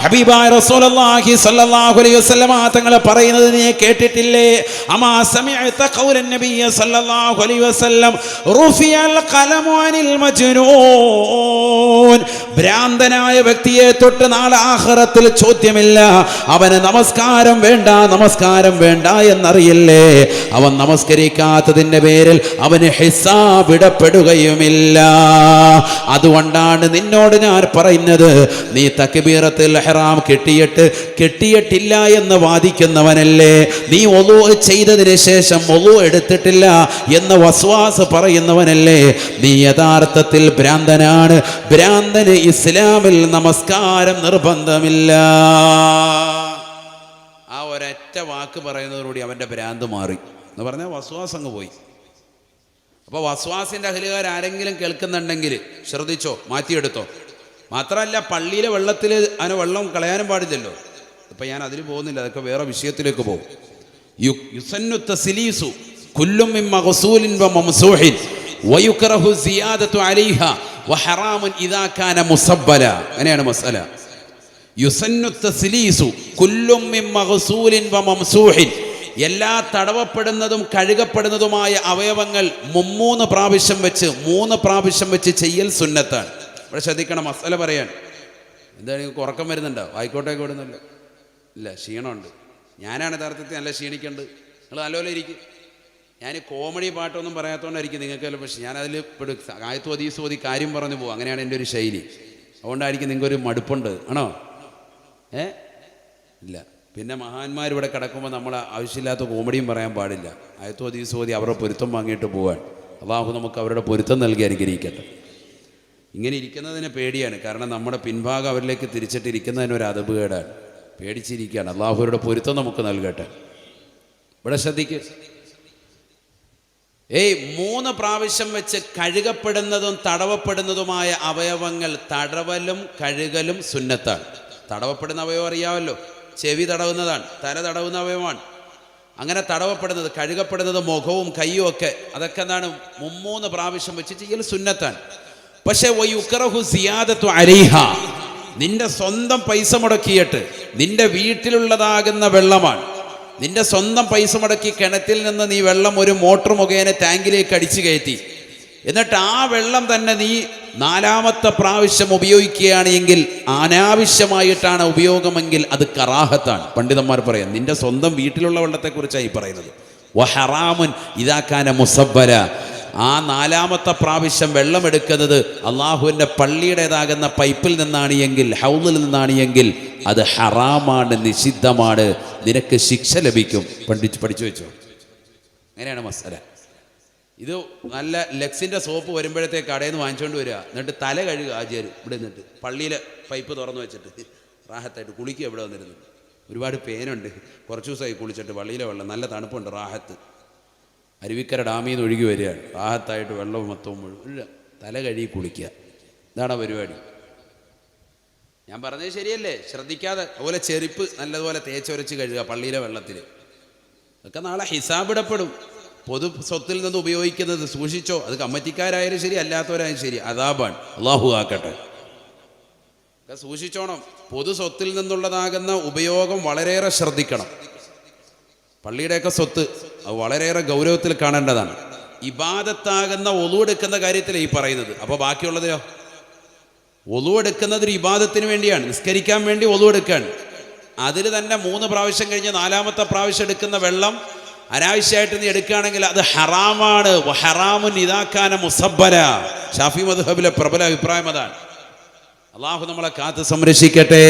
Speaker 1: ഹബീബായ റസൂലുള്ളാഹി സ്വല്ലല്ലാഹു അലൈഹി വസല്ലം തങ്ങൾ പറയുന്നത് നീ കേട്ടിട്ടില്ലേ? അമാ സമിഅത ഖൗലൻ നബിയ്യ സ്വല്ലല്ലാഹു അലൈഹി വസല്ലം റുഫിയൽ ഖലമു അനിൽ മജ്നൂൻ, ഭ്രാന്തനായ വ്യക്തിയെ തൊട്ട് നാളെ ആഖിറത്തിൽ ചോദ്യമില്ല. അവന് നമസ്കാരം വേണ്ട എന്നറിയില്ലേ? അവൻ നമസ്കരിക്കാത്തതിന്റെ പേരിൽ അവന് ഹിസാബ് ഇടപ്പെടുകയുമില്ല. അതുകൊണ്ടാണ് നിന്നോട് ഞാൻ പറയുന്നത്, നീ തക്ബീറത്തുൽ ഇഹ്റാം കെട്ടിയിട്ടില്ല എന്ന് വാദിക്കുന്നവനല്ലേ? നീ ഒളു ചെയ്തതിന് ശേഷം ഒളു എടുത്തിട്ടില്ല എന്ന് വസ്വാസ് പറയുന്നവനല്ലേ? നീ യഥാർത്ഥത്തിൽ ഭ്രാന്തനാണ്. ഭ്രാന്തന് ഇസ്ലാമിൽ നമസ്കാരം നിർബന്ധമില്ല. ആ ഒരൊറ്റ വാക്ക് പറയുന്നതോടുകൂടി അവൻ്റെ ഭ്രാന്ത് മാറി എന്ന് പറഞ്ഞാൽ വസ്വാസ് അങ്ങ് പോയി. അപ്പോൾ വസ്വാസിൻ്റെ അഹ്ലുകാർ ആരെങ്കിലും കേൾക്കുന്നുണ്ടെങ്കിൽ ശ്രദ്ധിച്ചോ, മാറ്റിയെടുത്തോ. മാത്രമല്ല പള്ളിയിലെ വെള്ളത്തിൽ അതിന് വെള്ളം കളയാനും പാടില്ലല്ലോ. ഇപ്പം ഞാൻ അതിന് പോകുന്നില്ല, അതൊക്കെ വേറെ വിഷയത്തിലേക്ക് പോകും. യുസന്നു തസ്ലീസു കുല്ലും മിൻ മഗ്സൂലിൻ വ മംസൂഹിൻ വയുക്റഹു സിയാദതു അലൈഹാ വഹറാമുൻ ഇദാ കാന മുസബ്ബല. അങ്ങനെയാണ് മസ്അല. യുസന്നു തസ്ലീസു കുല്ലും മിൻ മഗ്സൂലിൻ വ മംസൂഹിൻ, എല്ലാ തടവപ്പെടുന്നതും കഴുകപ്പെടുന്നതുമായ അവയവങ്ങൾ 3 പ്രാവശ്യം വെച്ച് ചെയ്യൽ സുന്നത്താണ്. ഇവിടെ ശ്രദ്ധിക്കണം, മസ്അല പറയാൻ. എന്താ നിങ്ങൾക്ക് ഉറക്കം വരുന്നുണ്ടോ? ആയിക്കോട്ടേക്ക് വിടുന്നില്ല, ഇല്ല, ക്ഷീണമുണ്ട്. ഞാനാണ് യഥാർത്ഥത്തിൽ നല്ല ക്ഷീണിക്കേണ്ടത്. നിങ്ങൾ നല്ലപോലെ ഇരിക്കും. ഞാൻ കോമഡി പാട്ടൊന്നും പറയാത്തതുകൊണ്ടായിരിക്കും നിങ്ങൾക്ക് ചിലപ്പോൾ, പക്ഷേ ഞാനതിൽ പെടും. ആയത്തു ഹദീസ് ഓതി കാര്യം പറഞ്ഞു പോകും. അങ്ങനെയാണ് എൻ്റെ ഒരു ശൈലി. അതുകൊണ്ടായിരിക്കും നിങ്ങൾക്കൊരു മടുപ്പുണ്ട്. ആണോ? ഇല്ല. പിന്നെ മഹാന്മാരിവിടെ കിടക്കുമ്പോൾ നമ്മൾ ആവശ്യമില്ലാത്ത കോമഡിയും പറയാൻ പാടില്ല. ആയത്തു ഹദീസ് ഓതി അവരുടെ പൊരുത്തം വാങ്ങിയിട്ട് പോവാൻ. അല്ലാഹു നമുക്ക് അവരുടെ പൊരുത്തം നൽകി അനുഗ്രഹിക്കട്ടെ. ഇങ്ങനെ ഇരിക്കുന്നതിന് പേടിയാണ്, കാരണം നമ്മുടെ പിൻഭാഗം അവരിലേക്ക് തിരിച്ചിട്ടിരിക്കുന്നതിനൊരു അതബുകേടാണ്. പേടിച്ചിരിക്കുകയാണ്. അല്ലാഹുവിന്റെ പൊരുത്തം നമുക്ക് നൽകട്ടെ. ഇവിടെ ശ്രദ്ധിക്കുക, 3 പ്രാവശ്യം വെച്ച് കഴുകപ്പെടുന്നതും തടവപ്പെടുന്നതുമായ അവയവങ്ങൾ തടവലും കഴുകലും സുന്നത്താണ്. തടവപ്പെടുന്ന അവയവം അറിയാമല്ലോ, ചെവി തടവുന്നതാണ്, തല തടവുന്ന അവയവമാണ്. അങ്ങനെ തടവപ്പെടുന്നത് കഴുകപ്പെടുന്നത് മുഖവും കയ്യും ഒക്കെ, അതൊക്കെ എന്താണ് 3 പ്രാവശ്യം വെച്ച് ചെയ്യൽ സുന്നത്താണ്. പക്ഷേ വയുക്റഹു സിയാദതു അലൈഹാ, നിന്റെ സ്വന്തം പൈസ മുടക്കിയിട്ട് നിന്റെ വീട്ടിലുള്ളതാകുന്ന വെള്ളമാണ്, നിന്റെ സ്വന്തം പൈസ മുടക്കി കിണറ്റിൽ നിന്ന് നീ വെള്ളം ഒരു മോട്ടോർ മുഖേന ടാങ്കിലേക്ക് അടിച്ചു കയറ്റി, എന്നിട്ട് ആ വെള്ളം തന്നെ നീ 4ാമത്തെ പ്രാവശ്യം ഉപയോഗിക്കുകയാണ് എങ്കിൽ, അനാവശ്യമായിട്ടാണ് ഉപയോഗമെങ്കിൽ അത് കറാഹത്താണ്. പണ്ഡിതന്മാർ പറയാം, നിന്റെ സ്വന്തം വീട്ടിലുള്ള വെള്ളത്തെക്കുറിച്ചാണ് ഈ പറയുന്നത്. വഹറാമുൻ ഇദാ കാന മുസബ്ബല. ആ നാലാമത്തെ പ്രാവശ്യം വെള്ളമെടുക്കുന്നത് അള്ളാഹുവിൻ്റെ പള്ളിയുടേതാകുന്ന പൈപ്പിൽ നിന്നാണ് എങ്കിൽ, ഹൗദിൽ നിന്നാണ് എങ്കിൽ അത് ഹറാമാണ്, നിഷിദ്ധമാണ്, നിനക്ക് ശിക്ഷ ലഭിക്കും. പഠിച്ചു വെച്ചോ. അങ്ങനെയാണ് മസാല. ഇത് നല്ല ലെക്സിൻ്റെ സോപ്പ് വരുമ്പോഴത്തേക്ക് കടയിൽ നിന്ന് വാങ്ങിച്ചുകൊണ്ട് വരിക, എന്നിട്ട് തല കഴുകുക ആചാര് ഇവിടെ നിന്നിട്ട് പള്ളിയിലെ പൈപ്പ് തുറന്നു വെച്ചിട്ട് റാഹത്തായിട്ട് കുളിക്കുക. ഇവിടെ വന്നിരുന്നു ഒരുപാട് പേനുണ്ട്, കുറച്ച് ദിവസമായി കുളിച്ചിട്ട് പള്ളിയിലെ വെള്ളം നല്ല തണുപ്പുണ്ട്, റാഹത്ത്. അരുവിക്കര ഡാമിൽ നിന്ന് ഒഴുകി വരികയാണ്, റാഹത്തായിട്ട് വെള്ളവും മൊത്തവും മുഴുവൻ തല കഴുകി കുളിക്കുക. ഇതാണ് പരിപാടി. ഞാൻ പറഞ്ഞത് ശരിയല്ലേ? ശ്രദ്ധിക്കാതെ. അതുപോലെ ചെരുപ്പ് നല്ലതുപോലെ തേച്ചൊരച്ച് കഴുകുക പള്ളിയിലെ വെള്ളത്തിൽ. അതൊക്കെ നാളെ ഹിസാബിടപ്പെടും. പൊതു സ്വത്തിൽ നിന്ന് ഉപയോഗിക്കുന്നത് സൂക്ഷിച്ചോ. അത് കമ്മിറ്റിക്കാരായാലും ശരി, അല്ലാത്തവരായാലും ശരി, അദാബാണ്. അള്ളാഹു ആക്കട്ടെ. ഒക്കെ സൂക്ഷിച്ചോണം. പൊതു സ്വത്തിൽ നിന്നുള്ളതാകുന്ന ഉപയോഗം വളരെയേറെ ശ്രദ്ധിക്കണം. പള്ളിയുടെയൊക്കെ സ്വത്ത് അത് വളരെയേറെ ഗൗരവത്തിൽ കാണേണ്ടതാണ്. ഇബാദത്താകുന്ന ഒളു എടുക്കുന്ന കാര്യത്തിൽ ഈ പറയുന്നത്. അപ്പോൾ ബാക്കിയുള്ളതിലോ? ഒളു എടുക്കുന്നത് ഒരു ഇബാദത്തിന് വേണ്ടിയാണ്, നിസ്കരിക്കാൻ വേണ്ടി ഒളു എടുക്കാൻ. അതിൽ തന്നെ 3 പ്രാവശ്യം കഴിഞ്ഞ് 4ാമത്തെ പ്രാവശ്യം എടുക്കുന്ന വെള്ളം അനാവശ്യമായിട്ട് നീ എടുക്കുകയാണെങ്കിൽ അത് ഹറാമാണ്. ഹറാമുൻ ഇദാ കാന മുസബ്ബല. ഷാഫി മദ്ഹബിലെ പ്രബല അഭിപ്രായം അതാണ്. അള്ളാഹു നമ്മളെ കാത്ത് സംരക്ഷിക്കട്ടെ.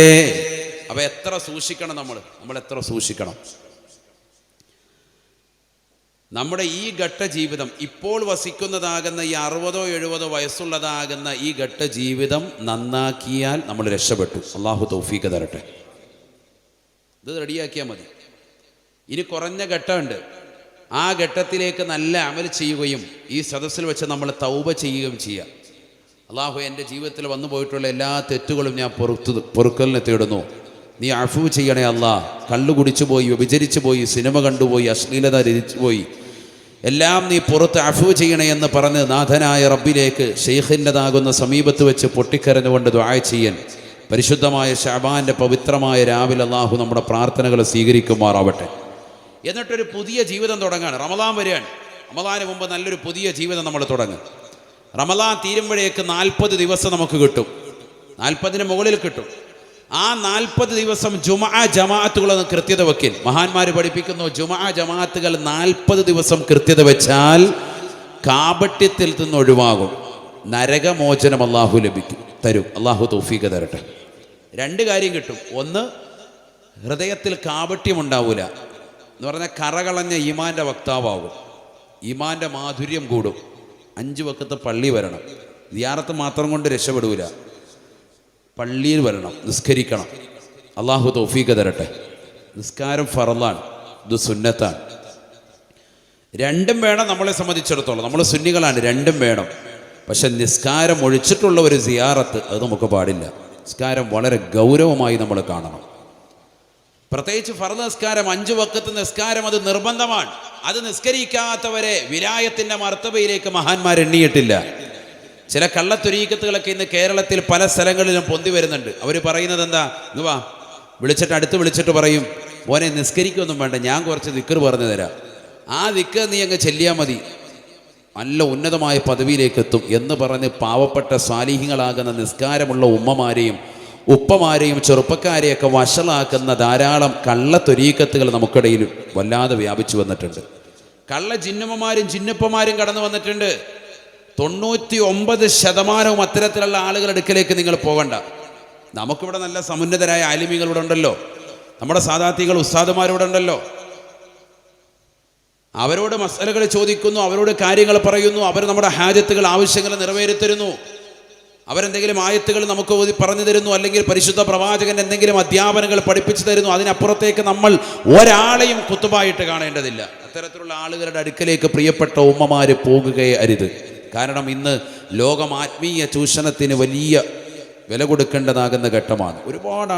Speaker 1: അപ്പോൾ എത്ര സൂക്ഷിക്കണം നമ്മൾ എത്ര സൂക്ഷിക്കണം. നമ്മുടെ ഈ ഘട്ട ജീവിതം, ഇപ്പോൾ വസിക്കുന്നതാകുന്ന ഈ 60 70 വയസ്സുള്ളതാകുന്ന ഈ ഘട്ട ജീവിതം നന്നാക്കിയാൽ നമ്മൾ രക്ഷപ്പെട്ടു. അള്ളാഹു തൗഫീഖ് തരട്ടെ. ഇത് റെഡിയാക്കിയാൽ മതി. ഇനി കുറഞ്ഞ ഘട്ടമുണ്ട്. ആ ഘട്ടത്തിലേക്ക് നല്ല അമൽ ചെയ്യുകയും ഈ സദസ്സിൽ വെച്ച് നമ്മൾ തൗബ ചെയ്യുകയും ചെയ്യുക. അള്ളാഹു എൻ്റെ ജീവിതത്തിൽ വന്നു പോയിട്ടുള്ള എല്ലാ തെറ്റുകളും ഞാൻ പൊറുക്കലിനെ തേടുന്നു, നീ അഫു ചെയ്യണേ അല്ലാ. കള്ളു കുടിച്ചു പോയി, വ്യഭിചരിച്ചു പോയി, സിനിമ കണ്ടുപോയി, അശ്ലീലത രചിച്ചു പോയി, എല്ലാം നീ പുറത്ത് അഫു ചെയ്യണേ എന്ന് പറഞ്ഞ് നാഥനായ റബ്ബിലേക്ക് ഷെയ്ഖിൻ്റെതാകുന്ന സമീപത്ത് വെച്ച് പൊട്ടിക്കരഞ്ഞുകൊണ്ട് ദുആ ചെയ്യാൻ പരിശുദ്ധമായ ശഅബാൻ്റെ പവിത്രമായ രാവിലെ അള്ളാഹു നമ്മുടെ പ്രാർത്ഥനകൾ സ്വീകരിക്കുമാറാവട്ടെ. എന്നിട്ടൊരു പുതിയ ജീവിതം തുടങ്ങാണ്. റമദാൻ വരികയാണ്. റമദാന് മുമ്പ് നല്ലൊരു പുതിയ ജീവിതം നമ്മൾ തുടങ്ങും. റമദാൻ തീരുമ്പോഴേക്ക് 40 ദിവസം നമുക്ക് കിട്ടും, 40ന് മുകളിൽ കിട്ടും. ആ 40 ദിവസം ജുമുഅ ജമാഅത്തുകളൊന്ന് കൃത്യത വെക്കിൽ. മഹാന്മാർ പഠിപ്പിക്കുന്നു, ജുമുഅ ജമാഅത്തുകൾ 40 ദിവസം കൃത്യത വെച്ചാൽ കാപട്യത്തിൽ നിന്ന് ഒഴിവാകും, നരകമോചനം അള്ളാഹു തരും. അള്ളാഹു തൗഫീഖ് തരട്ടെ. 2 കാര്യം കിട്ടും. ഒന്ന്, ഹൃദയത്തിൽ കാപട്യം ഉണ്ടാവില്ല എന്ന് പറഞ്ഞാൽ കറകളഞ്ഞ ഈമാൻ്റെ വക്താവാകും, ഈമാൻ്റെ മാധുര്യം കൂടും. 5 വക്കത്ത് പള്ളി വരണം. സിയാറത്ത് മാത്രം കൊണ്ട് രക്ഷപ്പെടൂല, പള്ളിയിൽ വരണം, നിസ്കരിക്കണം. അള്ളാഹു തൗഫീഖ് തരട്ടെ. നിസ്കാരം ഫറളാണ്, ഇത് സുന്നത്താണ്. 2ഉം വേണം. നമ്മളെ സംബന്ധിച്ചിടത്തോളം നമ്മൾ സുന്നികളാണ്, 2ഉം വേണം. പക്ഷെ നിസ്കാരം ഒഴിച്ചിട്ടുള്ള ഒരു സിയാറത്ത് അത് നമുക്ക് പാടില്ല. നിസ്കാരം വളരെ ഗൗരവമായി നമ്മൾ കാണണം. പ്രത്യേകിച്ച് ഫർദ് നിസ്കാരം, 5 വക്കത്ത് നിസ്കാരം അത് നിർബന്ധമാണ്. അത് നിസ്കരിക്കാത്തവരെ വിലായത്തിൻ്റെ മർത്തബയിലേക്ക് മഹാന്മാർ എണ്ണിയിട്ടില്ല. ചില കള്ളത്തൊരീക്കത്തുകളൊക്കെ ഇന്ന് കേരളത്തിൽ പല സ്ഥലങ്ങളിലും പൊന്തി വരുന്നുണ്ട്. അവർ പറയുന്നത് എന്താ? ഇങ്ങ് വാ, അടുത്ത് വിളിച്ചിട്ട് പറയും, മോനെ നിസ്കരിക്കൊന്നും വേണ്ട, ഞാൻ കുറച്ച് ദിക്ർ പറഞ്ഞു തരാം, ആ ദിക്ർ നീ അങ്ങ് ചെല്ലിയാൽ മതി, നല്ല ഉന്നതമായ പദവിയിലേക്ക് എത്തും എന്ന് പറഞ്ഞ് പാവപ്പെട്ട സാലിഹ്യങ്ങളാകുന്ന നിസ്കാരമുള്ള ഉമ്മമാരെയും ഉപ്പമാരെയും ചെറുപ്പക്കാരെയൊക്കെ വഷളാക്കുന്ന ധാരാളം കള്ളത്തൊരീക്കത്തുകൾ നമുക്കിടയിൽ വല്ലാതെ വ്യാപിച്ചു വന്നിട്ടുണ്ട്. കള്ള ജിന്നുമ്മമാരും ജിന്നുപ്പമാരും കടന്നു വന്നിട്ടുണ്ട്. 99% അത്തരത്തിലുള്ള ആളുകളുടെ അടുക്കലേക്ക് നിങ്ങൾ പോകണ്ട. നമുക്കിവിടെ നല്ല സമുന്നതരായ ആലിമികളിവിടെ ഉണ്ടല്ലോ, നമ്മുടെ സാദാത്തികൾ ഉസ്താദുമാരിവിടെ ഉണ്ടല്ലോ. അവരോട് മസലകൾ ചോദിക്കുന്നു, അവരോട് കാര്യങ്ങൾ പറയുന്നു, അവർ നമ്മുടെ ഹാജത്തുകൾ ആവശ്യങ്ങൾ നിറവേറ്റിത്തരുന്നു. അവരെന്തെങ്കിലും ആയത്തുകൾ നമുക്ക് പറഞ്ഞു തരുന്നു, അല്ലെങ്കിൽ പരിശുദ്ധ പ്രവാചകൻ എന്തെങ്കിലും അധ്യാപനങ്ങൾ പഠിപ്പിച്ചു തരുന്നു. അതിനപ്പുറത്തേക്ക് നമ്മൾ ഒരാളെയും കുത്തുബായിട്ട് കാണേണ്ടതില്ല. അത്തരത്തിലുള്ള ആളുകളുടെ അടുക്കലേക്ക് പ്രിയപ്പെട്ട ഉമ്മമാര് പോകുകയേ അരുത്. കാരണം ഇന്ന് ലോകം ആത്മീയ ചൂഷണത്തിന് വലിയ വില കൊടുക്കേണ്ടതാകുന്ന ഘട്ടമാണ്. ഒരുപാട്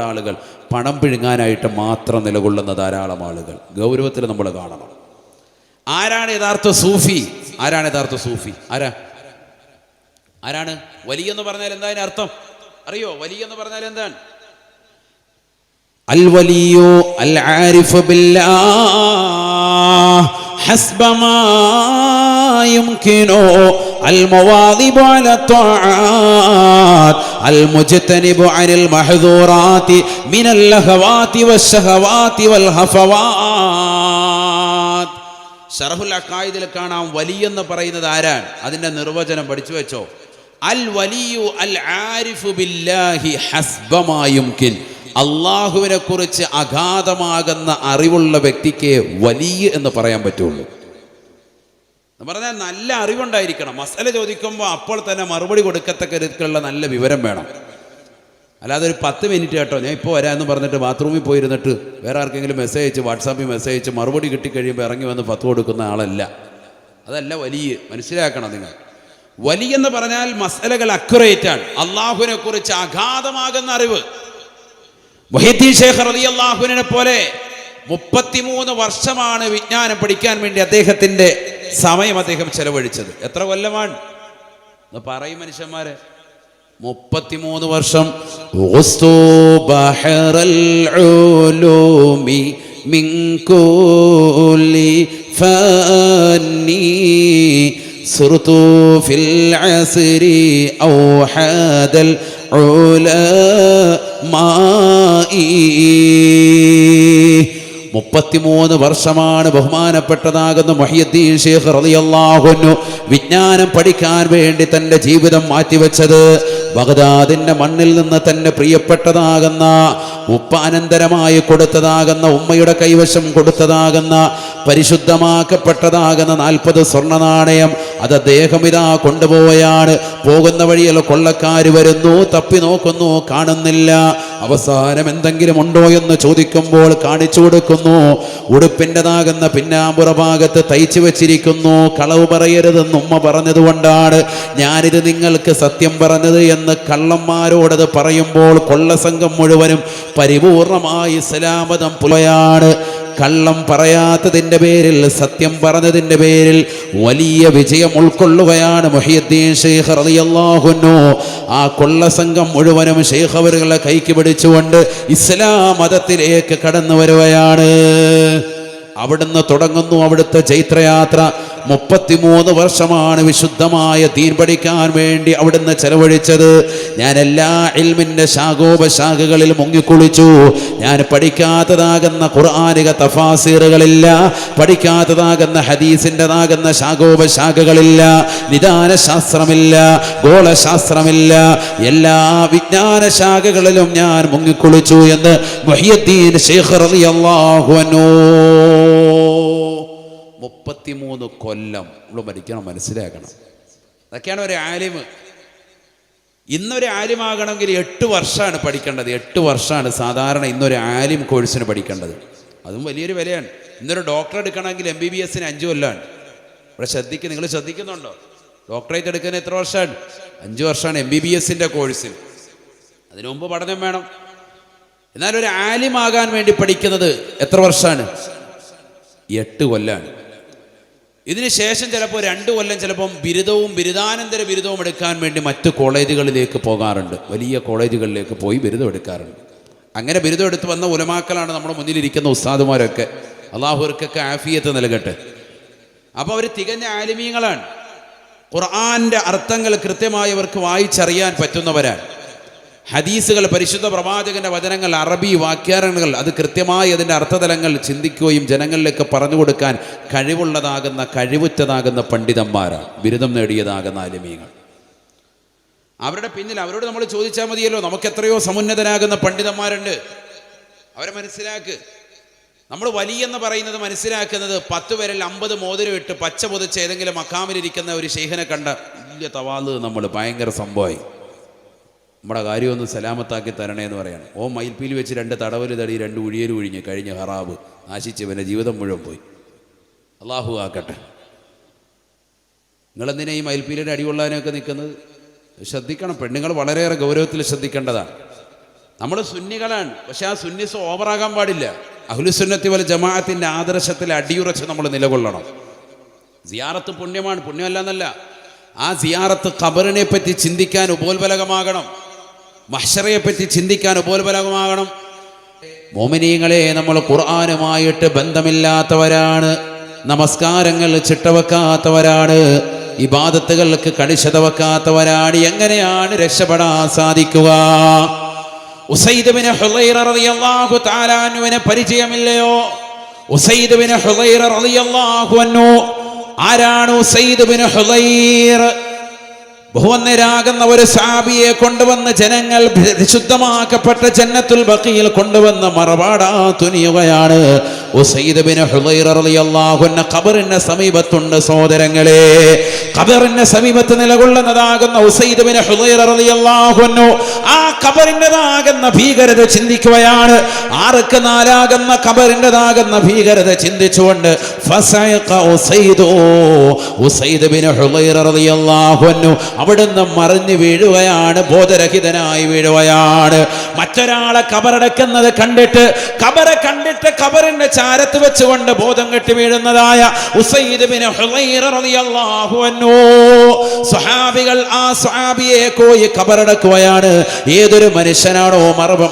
Speaker 1: ആളുകൾ പണം പിഴുങ്ങാനായിട്ട് മാത്രം നിലകൊള്ളുന്ന ധാരാളം ആളുകൾ ഗൗരവത്തിൽ നമ്മൾ കാണണം. ആരാണ് യഥാർത്ഥ സൂഫി? ആരാണ് വലി എന്ന് പറഞ്ഞാൽ എന്താ അതിന് അർത്ഥം അറിയോ? വലി എന്ന് പറഞ്ഞാൽ എന്താണ്? അൽ വലിയോ അൽ ആരിഫു ബില്ലാഹ് ഹസ്ബമാ യുംകിനു അൽ മുവാദിബു അലാ ത്വാആത്ത് അൽ മുജ്തനിബു അനിൽ മഹ്ദൂറാത്തി മിനൽ ലഹവാത്തി വശഹവാത്തി വൽ ഹഫവാത്ത്. ശറഹുൽ അഖായിദിൽ കാണാം വലിയെന്ന് പറയുന്നത് ആരാണ്? അതിൻ്റെ നിർവചനം പഠിച്ചു വെച്ചോ. അൽ വലിയു അൽ ആരിഫു ബില്ലാഹി ഹസ്ബമാ യുംകിൻ. അള്ളാഹുവിനെ കുറിച്ച് അഗാധമാകുന്ന അറിവുള്ള വ്യക്തിക്ക് വലിയ എന്ന് പറയാൻ പറ്റുള്ളൂ. എന്ന് പറഞ്ഞാൽ നല്ല അറിവുണ്ടായിരിക്കണം. മസല ചോദിക്കുമ്പോൾ അപ്പോൾ തന്നെ മറുപടി കൊടുക്കത്തക്ക രീതിക്കുള്ള നല്ല വിവരം വേണം. അല്ലാതെ ഒരു 10 മിനിറ്റ് കേട്ടോ ഞാൻ ഇപ്പോൾ വരാമെന്ന് പറഞ്ഞിട്ട് ബാത്റൂമിൽ പോയിരുന്നിട്ട് വേറെ ആർക്കെങ്കിലും മെസ്സേജ് അയച്ച് വാട്സാപ്പിൽ മെസ്സേജ് അയച്ച് മറുപടി കിട്ടിക്കഴിയുമ്പോൾ ഇറങ്ങി വന്ന് ഫത്വ കൊടുക്കുന്ന ആളല്ല. അതല്ല വലിയ. മനസ്സിലാക്കണം നിങ്ങൾ. വലിയെന്ന് പറഞ്ഞാൽ മസലകൾ അക്യുറേറ്റ് ആണ്. അള്ളാഹുവിനെ കുറിച്ച് അഗാധമാകുന്ന അറിവ്. മുഹീദ്ദീൻ ശൈഖ് റളിയല്ലാഹു അൻഹുവിനെ പോലെ 33 വർഷമാണ് വിജ്ഞാനം പഠിക്കാൻ വേണ്ടി അദ്ദേഹത്തിന്റെ സമയം അദ്ദേഹം ചെലവഴിച്ചത്. എത്ര കൊല്ലമാണ് എന്ന് പറയും മനുഷ്യന്മാരെ? 33 വർഷം. മിൻ കുല്ലി ഫന്നി സുർതു ഫിൽ അസ്രി ഔഹദൽ ഉലമാഇ. 33 വർഷമാണ് ബഹുമാനപ്പെട്ടതാകുന്ന മുഹയ്യിദ്ദീൻ ശൈഖ് റളിയല്ലാഹു അൻഹു വിജ്ഞാനം പഠിക്കാൻ വേണ്ടി തൻ്റെ ജീവിതം മാറ്റിവെച്ചത്. ബഗ്ദാദിന്റെ മണ്ണിൽ നിന്ന് തന്നെ പ്രിയപ്പെട്ടതാകുന്ന ഉപ്പ അനന്തരമായി കൊടുത്തതാകുന്ന ഉമ്മയുടെ കൈവശം കൊടുത്തതാകുന്ന പരിശുദ്ധമാക്കപ്പെട്ടതാകുന്ന 40 സ്വർണ്ണ നാണയം അത് അദ്ദേഹം ഇതാ കൊണ്ടുപോവുകയാണ്. പോകുന്ന വഴിയിൽ കൊള്ളക്കാര് വരുന്നു, തപ്പി നോക്കുന്നു, കാണുന്നില്ല. അവസാനം എന്തെങ്കിലും ഉണ്ടോ എന്ന് ചോദിക്കുമ്പോൾ കാണിച്ചു കൊടുക്കുന്നു. ഉടുപ്പിൻ്റെതാകുന്ന പിന്നാമ്പുറ ഭാഗത്ത് തയ്ച്ചു വെച്ചിരിക്കുന്നു. കളവ് പറയരുതെന്ന് ഉമ്മ പറഞ്ഞതുകൊണ്ടാണ് ഞാനിത് നിങ്ങൾക്ക് സത്യം പറഞ്ഞത് എന്ന് കള്ളന്മാരോടത് പറയുമ്പോൾ കൊള്ളസംഘം മുഴുവനും പരിപൂർണമായി ഇസ്ലാമതം പുലയാണ്. കള്ളം പറയാത്തതിൻ്റെ പേരിൽ, സത്യം പറഞ്ഞതിൻ്റെ പേരിൽ വലിയ വിജയം ഉൾക്കൊള്ളുകയാണ് മുഹയ്യിദ്ദീൻ ശൈഖ് റളിയല്ലാഹു അൻഹു. ആ കൊള്ളസംഘം മുഴുവനും ശൈഖ് അവരുടെ കൈക്ക് പിടിച്ചുകൊണ്ട് ഇസ്ലാം മതത്തിലേക്ക് കടന്നു വരുകയാണ്. അവിടുന്ന് തുടങ്ങുന്നു അവിടുത്തെ ചൈത്രയാത്ര. 33 വർഷമാണ് വിശുദ്ധമായ ദീൻ പഠിക്കാൻ വേണ്ടി അവിടുന്ന് ചെലവഴിച്ചത്. ഞാൻ എല്ലാ ഇൽമിൻ്റെ ശാഖോപശാഖകളിൽ മുങ്ങിക്കുളിച്ചു. ഞാൻ പഠിക്കാത്തതാകുന്ന ഖുർആനിക തഫാസീറുകളില്ല, പഠിക്കാത്തതാകുന്ന ഹദീസിൻ്റെതാകുന്ന ശാഖോപശാഖകളില്ല, നിദാന ശാസ്ത്രമില്ല, ഗോളശാസ്ത്രമില്ല, എല്ലാ വിജ്ഞാന ശാഖകളിലും ഞാൻ മുങ്ങിക്കുളിച്ചു എന്ന് മുഹയ്യിദ്ദീൻ ശൈഖ് റളിയല്ലാഹു അൻഹു. 33 കൊല്ലം നമ്മൾ പഠിക്കണം, മനസ്സിലാക്കണം. അതൊക്കെയാണ് ഒരു ആലിമ്. ഇന്നൊരു ആലിമാകണമെങ്കിൽ 8 വർഷമാണ് പഠിക്കേണ്ടത്. 8 വർഷമാണ് സാധാരണ ഇന്നൊരു ആലിം കോഴ്സിന് പഠിക്കേണ്ടത്. അതും വലിയൊരു വിലയാണ്. ഇന്നൊരു ഡോക്ടർ എടുക്കണമെങ്കിൽ MBBSന് 5 കൊല്ലമാണ്. ഇവിടെ നിങ്ങൾ ശ്രദ്ധിക്കുന്നുണ്ടോ? ഡോക്ടറേറ്റ് എടുക്കാൻ എത്ര വർഷമാണ്? 5 വർഷമാണ് MBBSൻ്റെ കോഴ്സിൽ. അതിനു മുമ്പ് പഠനം വേണം. എന്നാൽ ഒരു ആലിമാകാൻ വേണ്ടി പഠിക്കുന്നത് എത്ര വർഷമാണ്? 8 കൊല്ലമാണ്. ഇതിന് ശേഷം ചിലപ്പോൾ 2 കൊല്ലം ചിലപ്പം ബിരുദവും ബിരുദാനന്തര ബിരുദവും എടുക്കാൻ വേണ്ടി മറ്റ് കോളേജുകളിലേക്ക് പോകാറുണ്ട്. വലിയ കോളേജുകളിലേക്ക് പോയി ബിരുദം എടുക്കാറുണ്ട്. അങ്ങനെ ബിരുദം എടുത്ത് വന്ന ഉലമാക്കളാണ് നമ്മുടെ മുന്നിലിരിക്കുന്ന ഉസ്താദുമാരൊക്കെ. അള്ളാഹുവർക്കൊക്കെ ആഫിയത്ത് നൽകട്ടെ. അപ്പോൾ അവർ തികഞ്ഞ ആലിമീങ്ങളാണ്. ഖുർആൻ്റെ അർത്ഥങ്ങൾ കൃത്യമായി അവർക്ക് വായിച്ചറിയാൻ പറ്റുന്നവരാണ്. ഹദീസുകൾ, പരിശുദ്ധ പ്രവാചകന്റെ വചനങ്ങൾ, അറബി വാക്യാരണങ്ങൾ അത് കൃത്യമായി അതിൻ്റെ അർത്ഥതലങ്ങൾ ചിന്തിക്കുകയും ജനങ്ങളിലേക്ക് പറഞ്ഞു കൊടുക്കാൻ കഴിവുറ്റതാകുന്ന പണ്ഡിതന്മാരാണ്, ബിരുദം നേടിയതാകുന്ന ആലിമീങ്ങൾ. അവരുടെ പിന്നിൽ അവരോട് നമ്മൾ ചോദിച്ചാൽ മതിയല്ലോ. നമുക്ക് എത്രയോ സമുന്നതരാകുന്ന പണ്ഡിതന്മാരുണ്ട്. അവരെ മനസ്സിലാക്ക്. നമ്മൾ വലിയെന്ന് പറയുന്നത് മനസ്സിലാക്കുന്നത് 10 പേരിൽ 50 മോതിരം ഇട്ട് പച്ച പൊതിച്ച് ഏതെങ്കിലും മക്കാമിലിരിക്കുന്ന ഒരു ശൈഖിനെ കണ്ട വലിയ തവാല്, നമ്മൾ ഭയങ്കര സംഭവമായി, നമ്മുടെ കാര്യമൊന്ന് സലാമത്താക്കി തരണേ എന്ന് പറയണം. മയിൽപ്പീൽ വെച്ച് 2 തടവൽ തടി, 2 ഉഴിയൽ ഉഴിഞ്ഞ് കഴിഞ്ഞ് ഹറാബ് നാശിച്ച് പിന്നെ ജീവിതം മുഴുവൻ പോയി. അള്ളാഹു ആക്കട്ടെ. നിങ്ങളെന്തിനാ ഈ മയിൽപ്പീലിൻ്റെ അടികൊള്ളാനൊക്കെ നിൽക്കുന്നത്? ശ്രദ്ധിക്കണം. പെണ്ണുങ്ങൾ വളരെയേറെ ഗൗരവത്തിൽ ശ്രദ്ധിക്കേണ്ടതാണ്. നമ്മൾ സുന്നികളാണ്, പക്ഷെ ആ സുന്നിസ് ഓവറാകാൻ പാടില്ല. അഹ്ലുസുന്നത്തി വൽ ജമാഅത്തിൻ്റെ ആദർശത്തിൽ അടിയുറച്ച് നമ്മൾ നിലകൊള്ളണം. സിയാറത്ത് പുണ്യമാണ്, പുണ്യമല്ല എന്നല്ല. ആ സിയാറത്ത് ഖബറിനെ പറ്റി ചിന്തിക്കാൻ ഉപോത്ബലകമാകണം, മഹ്ശറയെ പറ്റി ചിന്തിക്കാൻ ഉപോത്ബലകമാകണം. മോമിനീങ്ങളെ, നമ്മൾ ഖുർആനുമായിട്ട് ബന്ധമില്ലാത്തവരാണ്, നമസ്കാരങ്ങൾ ചിട്ടവെക്കാത്തവരാണ്, ഇബാദത്തുകൾക്ക് കണിശത വെക്കാത്തവരാണ്. എങ്ങനെയാണ് രക്ഷപ്പെടാൻ സാധിക്കുക? ഉസൈദ് ബിൻ ഹുളൈറ റളിയല്ലാഹു തആല അൻഹുവിനെ പരിചയമില്ലയോ? ഉസൈദ് ബിൻ ഹുദൈർ റളിയല്ലാഹു അൻഹു. ആരാണ് ഉസൈദ് ബിൻ ഹുദൈർ? ബഹുവന്നരാകുന്ന ഒരു സഹാബിയെ കൊണ്ടുവന്ന് ജനങ്ങൾ വിശുദ്ധമാക്കപ്പെട്ട ജന്നത്തുൽ ബഖീൽ കൊണ്ടുവന്ന് മറപാടാ തുനിയുകയാണ്. ഉസൈദ് ബിൻ ഹുദൈർ റളിയല്ലാഹു അൻഹു ഖബറിന്റെ സമീപത്തുണ്ട് സഹോദരങ്ങളെ. ഖബറിന്റെ സമീപത്ത് നിലകൊള്ളുന്നതാകുന്ന ഉസൈദ് ബിൻ ഹുദൈർ റളിയല്ലാഹു അൻഹു ആ ഖബറിൻ്റെതാകുന്ന ഭീകരത ചിന്തിക്കുകയാണ്. ആർക്ക് നാലാകുന്ന ഖബറിൻ്റെതാകുന്ന ഭീകരത ചിന്തിച്ചുകൊണ്ട് ഫസഖ ഉസൈദ് ബിൻ ഹുദൈർ റളിയല്ലാഹു അൻഹു അവിടുന്ന് മറിഞ്ഞു വീഴുകയാണ്, ബോധരഹിതനായി വീഴുകയാണ്. മറ്റൊരാളെ ഖബറടക്കുന്നത് കണ്ടിട്ട് ഖബറിന്റെ ചാരത്ത് വെച്ചുകൊണ്ട് ബോധം കെട്ടി വീഴുന്നതായ ഉസൈദ് ബിൻ ഹുദൈർ റളിയല്ലാഹു അൻഹു സ്വഹാബികൾ ആ സ്വഹാബിയെ പോയി ഖബറടക്കുകയാണ്. ഏതൊരു മനുഷ്യനാണോ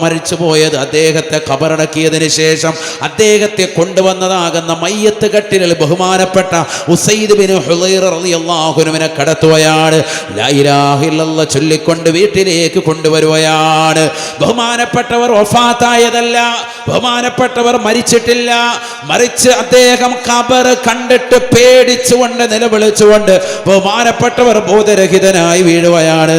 Speaker 1: മരിച്ചു പോയത് അദ്ദേഹത്തെ ഖബറടക്കിയതിന് ശേഷം അദ്ദേഹത്തെ കൊണ്ടുവന്നതാകുന്ന മയ്യത്ത് കട്ടിലിൽ ബഹുമാനപ്പെട്ട ഉസൈദ് ബിൻ ഹുദൈർ റളിയല്ലാഹു അൻഹുവിനെ കടത്തുകയാണ്. ലാ ഇലാഹ ഇല്ലല്ലാഹ് ചൊല്ലിക്കൊണ്ട് വീട്ടിലേക്ക് കൊണ്ടുവരുകയാണ്. ബഹുമാനപ്പെട്ടവർ വഫാത്തായതല്ല, ബഹുമാനപ്പെട്ടവർ മരിച്ചിട്ടില്ല, മറിച്ച് അദ്ദേഹം ഖബർ കണ്ടിട്ട് പേടിച്ചുകൊണ്ട് നിലവിളിച്ചുകൊണ്ട് ബഹുമാനപ്പെട്ടവർ ബോധരഹിതനായി വീഴുകയാണ്.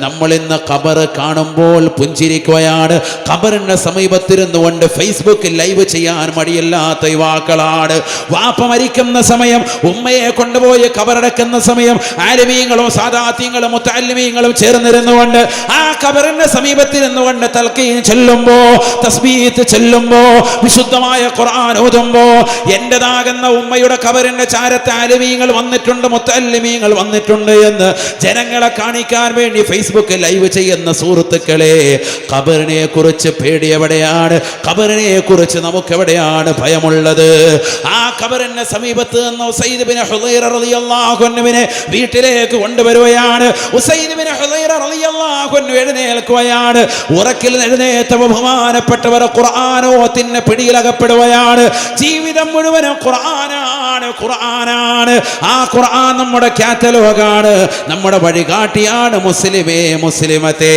Speaker 1: നമ്മൾ ഇന്ന് ഖബർ കാണുമ്പോൾ പുഞ്ചിരിക്കുകയാണ്. ഖബറിന്റെ സമീപത്തിരുന്നു കൊണ്ട് ഫേസ്ബുക്കിൽ ലൈവ് ചെയ്യാൻ മടിയില്ലാത്ത യുവാക്കളാണ്. വാപ്പ മരിക്കുന്ന സമയം, ഉമ്മയെ കൊണ്ടുപോയി ഖബറടക്കുന്ന സമയം ആലിമീങ്ങളും സാദാത്യങ്ങളും മുത്തഅല്ലിമീങ്ങളും ചേർന്നിരുന്നുകൊണ്ട് ആ ഖബറിന്റെ സമീപത്തിരുന്നുകൊണ്ട് തൽഖീൻ ചൊല്ലുമ്പോ, തസ്ബീഹ് ചൊല്ലുമ്പോ, വിശുദ്ധമായ ഖുർആൻ ഓതുമ്പോ എന്റേതാകുന്ന ഉമ്മയുടെ ഖബറിന്റെ ചാരത്ത് ആലിമീങ്ങൾ വന്നിട്ടുണ്ട്, മുത്തഅല്ലിമീങ്ങൾ വന്നിട്ടുണ്ട് എന്ന് ജനങ്ങളെ കാണിക്കാൻ വേണ്ടി ഫേസ്ബുക്കിൽ ലൈവ് ചെയ്യുന്ന സുഹൃത്തുക്കളെ, ഖബറിനെ കുറിച്ച് പേടി എവിടെയാണ്? ഖബറിനെ കുറിച്ച് നമുക്ക് എവിടെയാണ് ഭയമുള്ളത്? ആ ഖബറിന്റെ സമീപത്ത് നിന്ന് ഉസൈദ് ബിൻ ഹുദൈർ റളിയല്ലാഹു അൻഹുവിനെ വീട്ടിലേക്ക് കൊണ്ടുവരുകയാണ്. ഉസൈദ് ബിൻ ഹുദൈർ റളിയല്ലാഹു അൻഹു എഴുന്നേൽക്കുകയാണ്. ഉറക്കിൽ എഴുന്നേറ്റ ബഹുമാനപ്പെട്ടവർ ഖുർആനോത്തിന്റെ പിടിയിലകപ്പെടുകയാണ്. ജീവിതം മുഴുവനും ഖുർആനാണ്, ഖുർആനാണ്. ആ ഖുർആൻ നമ്മുടെ കാറ്റലോഗാണ്, നമ്മുടെ വഴികാട്ടിയാണ്. മുസ്ലിമേ, മുസ്ലിമത്തെ,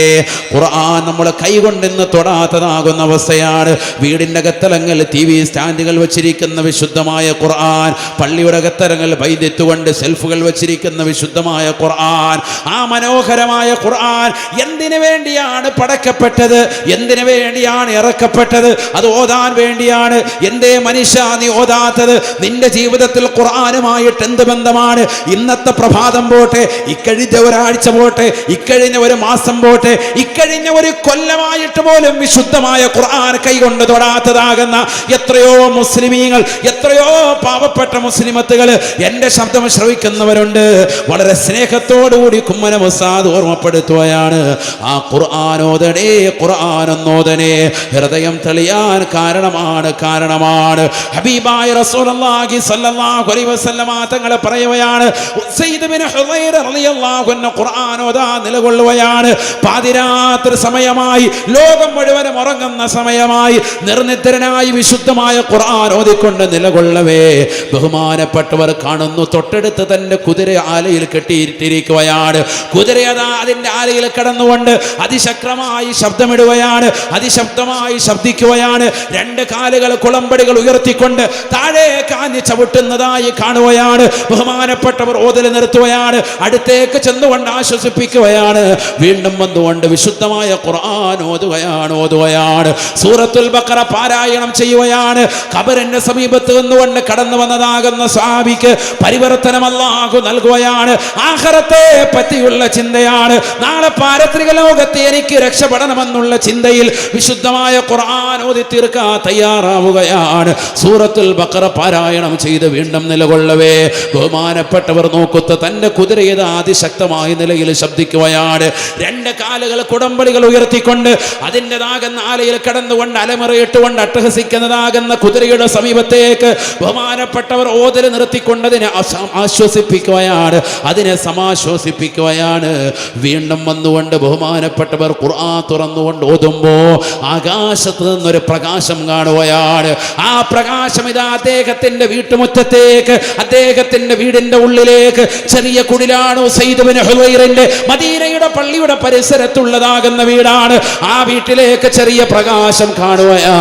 Speaker 1: ഖുർആൻ നമ്മൾ കൈകൊണ്ടിന്ന് തൊടാത്തതാകുന്ന അവസ്ഥയാണ്. വീടിന്റെ അകത്തളങ്ങൾ TV സ്റ്റാൻഡുകൾ വെച്ചിരിക്കുന്ന വിശുദ്ധമായ ഖുർആൻ, പള്ളിയുടെ അകത്തളങ്ങൾ വൈദ്യത്തുകൊണ്ട് സെൽഫുകൾ വെച്ചിരിക്കുന്ന വിശുദ്ധമായ ഖുർആൻ, ആ മനോഹരമായ ഖുർആൻ എന്തിനു വേണ്ടിയാണ് പടക്കപ്പെട്ടത്? എന്തിനു വേണ്ടിയാണ് ഇറക്കപ്പെട്ടത്? അത് ഓതാൻ വേണ്ടിയാണ്. എന്തേ മനുഷ്യ നീ ഓതാത്തത്? നിന്റെ ജീവിതത്തിൽ ഖുർആനുമായിട്ട് എന്ത് ബന്ധമാണ്? ഇന്നത്തെ പ്രഭാതം പോട്ടെ, ഇക്കഴിഞ്ഞ ഒരാഴ്ച പോട്ടെ, ഇക്കഴിഞ്ഞ ഒരു മാസം പോട്ടെ, ഇക്കഴിഞ്ഞ ഒരു കൊല്ലമായിട്ട് പോലും വിശുദ്ധമായ ഖുർആൻ കൈകൊണ്ട് തൊടാത്തതാകുന്ന എത്രയോ മുസ്ലിമീങ്ങൾ, എത്രയോ പാവപ്പെട്ട മുസ്ലിമത്തുകൾ എന്റെ ശബ്ദം ശ്രവിക്കുന്നവരുണ്ട്. വളരെ സ്നേഹത്തോടുകൂടി കുമ്മന ഉസ്താദ് ഓർമ്മപ്പെടുത്തുകയാണ്, ആ ഖുർആനോദനേ, ഖുർആനോദനേ ഹൃദയം തെളിയാൻ കാരണമാണ്. ഹബീബായ റസൂലുള്ളാഹി സ്വല്ലല്ലാഹു അലൈഹി വസല്ലമ തങ്ങൾ പറയുകയാണ്, ഉസൈദ് ബിൻ ഹുദൈർ റളിയല്ലാഹു അൻഹു ഖുർആൻ ഓതാൻ നിലകൊള്ളുകയാണ്. പാതിരാത്രി സമയമായി, ലോകം മുഴുവനും ഉറങ്ങുന്ന സമയമായി, നിർനിദ്രനായി വിശുദ്ധമായ ഖുർആൻ ഓതിക്കൊണ്ട് നിലകൊള്ളവേ ബഹുമാനപ്പെട്ടവർ കാണുന്നു, തൊട്ടടുത്ത് തന്റെ കുതിര ആലയിൽ കെട്ടിയിട്ടിരിക്കുകയാണ്. കുതിര അതാ അതിന്റെ ആലയിൽ കടന്നുകൊണ്ട് അതിശക്തമായി ശബ്ദമിടുകയാണ്, അതിശബ്ദമായി ശബ്ദിക്കുകയാണ്. രണ്ട് കാലുകൾ കുളമ്പടികൾ ഉയർത്തിക്കൊണ്ട് താഴെ കാഞ്ഞ് ചവിട്ടുന്നതായി കാണുകയാണ്. ബഹുമാനപ്പെട്ടവർ ഓതൽ നിർത്തുകയാണ്, അടുത്തേക്ക് ചെന്നുകൊണ്ട് ആശ്വസിപ്പിക്കുകയാണ്. വീണ്ടും വന്നുകൊണ്ട് വിശുദ്ധമായ ഖുർആൻ ഓതുകയാണ്. സൂറത്തുൽ ബഖറ പാരായണം ചെയ്യുകയാണ്. ഖബറിന്റെ സമീപത്ത് നിന്നുകൊണ്ട് കടന്നു വന്നതാകുന്ന സ്വഹാബിക്ക് പരിവർത്തനം അല്ലാഹു നൽകുകയാണ്. ആഖിറത്തെ പറ്റിയുള്ള ചിന്തയാണ്. നാളെ പാരത്രിക ലോകത്തെ എനിക്ക് രക്ഷപ്പെടണമെന്നുള്ള ചിന്തയിൽ വിശുദ്ധമായ ഖുർആൻ ഓതി തീർക്കാൻ തയ്യാറാവുകയാണ്. സൂറത്തുൽ ബഖറ പാരായണം ചെയ്ത് വീണ്ടും നിലകൊള്ളവേ ബഹുമാനപ്പെട്ടവർ നോക്കുത്ത തന്റെ കുതിരയത് അതിശക്തമായ നിലയിൽ ശബ്ദിക്കുകയാണ്. രണ്ട് കാലുകൾ കുടമ്പടികൾ ഉയർത്തിക്കൊണ്ട് അതിൻ്റെതാകുന്ന ആലയിൽ കടന്നുകൊണ്ട് അലമുറയിട്ടുകൊണ്ട് അട്ടഹസിക്കുന്നതാകുന്ന കുതിരയുടെ സമീപത്തേക്ക് ബഹുമാനപ്പെട്ടവർ ഓതൽ നിർത്തിക്കൊണ്ട് അതിനെ ആശ്വസിപ്പിക്കുകയാണ്, അതിനെ സമാശ്വസിപ്പിക്കുകയാണ്. വീണ്ടും വന്നുകൊണ്ട് ബഹുമാനപ്പെട്ടവർ ഖുർആൻ തുറന്നുകൊണ്ട് ഓതുമ്പോ ആകാശത്ത് നിന്നൊരു പ്രകാശം കാണുകയാണ്. ആ പ്രകാശം ഇതാ അദ്ദേഹത്തിന്റെ വീട്ടുമുറ്റത്തെ സമീപത്തേക്ക് അദ്ദേഹത്തിന്റെ വീടിന്റെ ഉള്ളിലേക്ക് ചെറിയ കുടിലാണ് ഉസൈദ് ബിൻ ഹുദൈറിന്റെ മദീനയുടെ പള്ളിയുടെ പരിസരത്തുള്ളതാകുന്ന വീടാണ്. ആ വീട്ടിലേക്ക് ചെറിയ പ്രകാശം കാണുകയാ.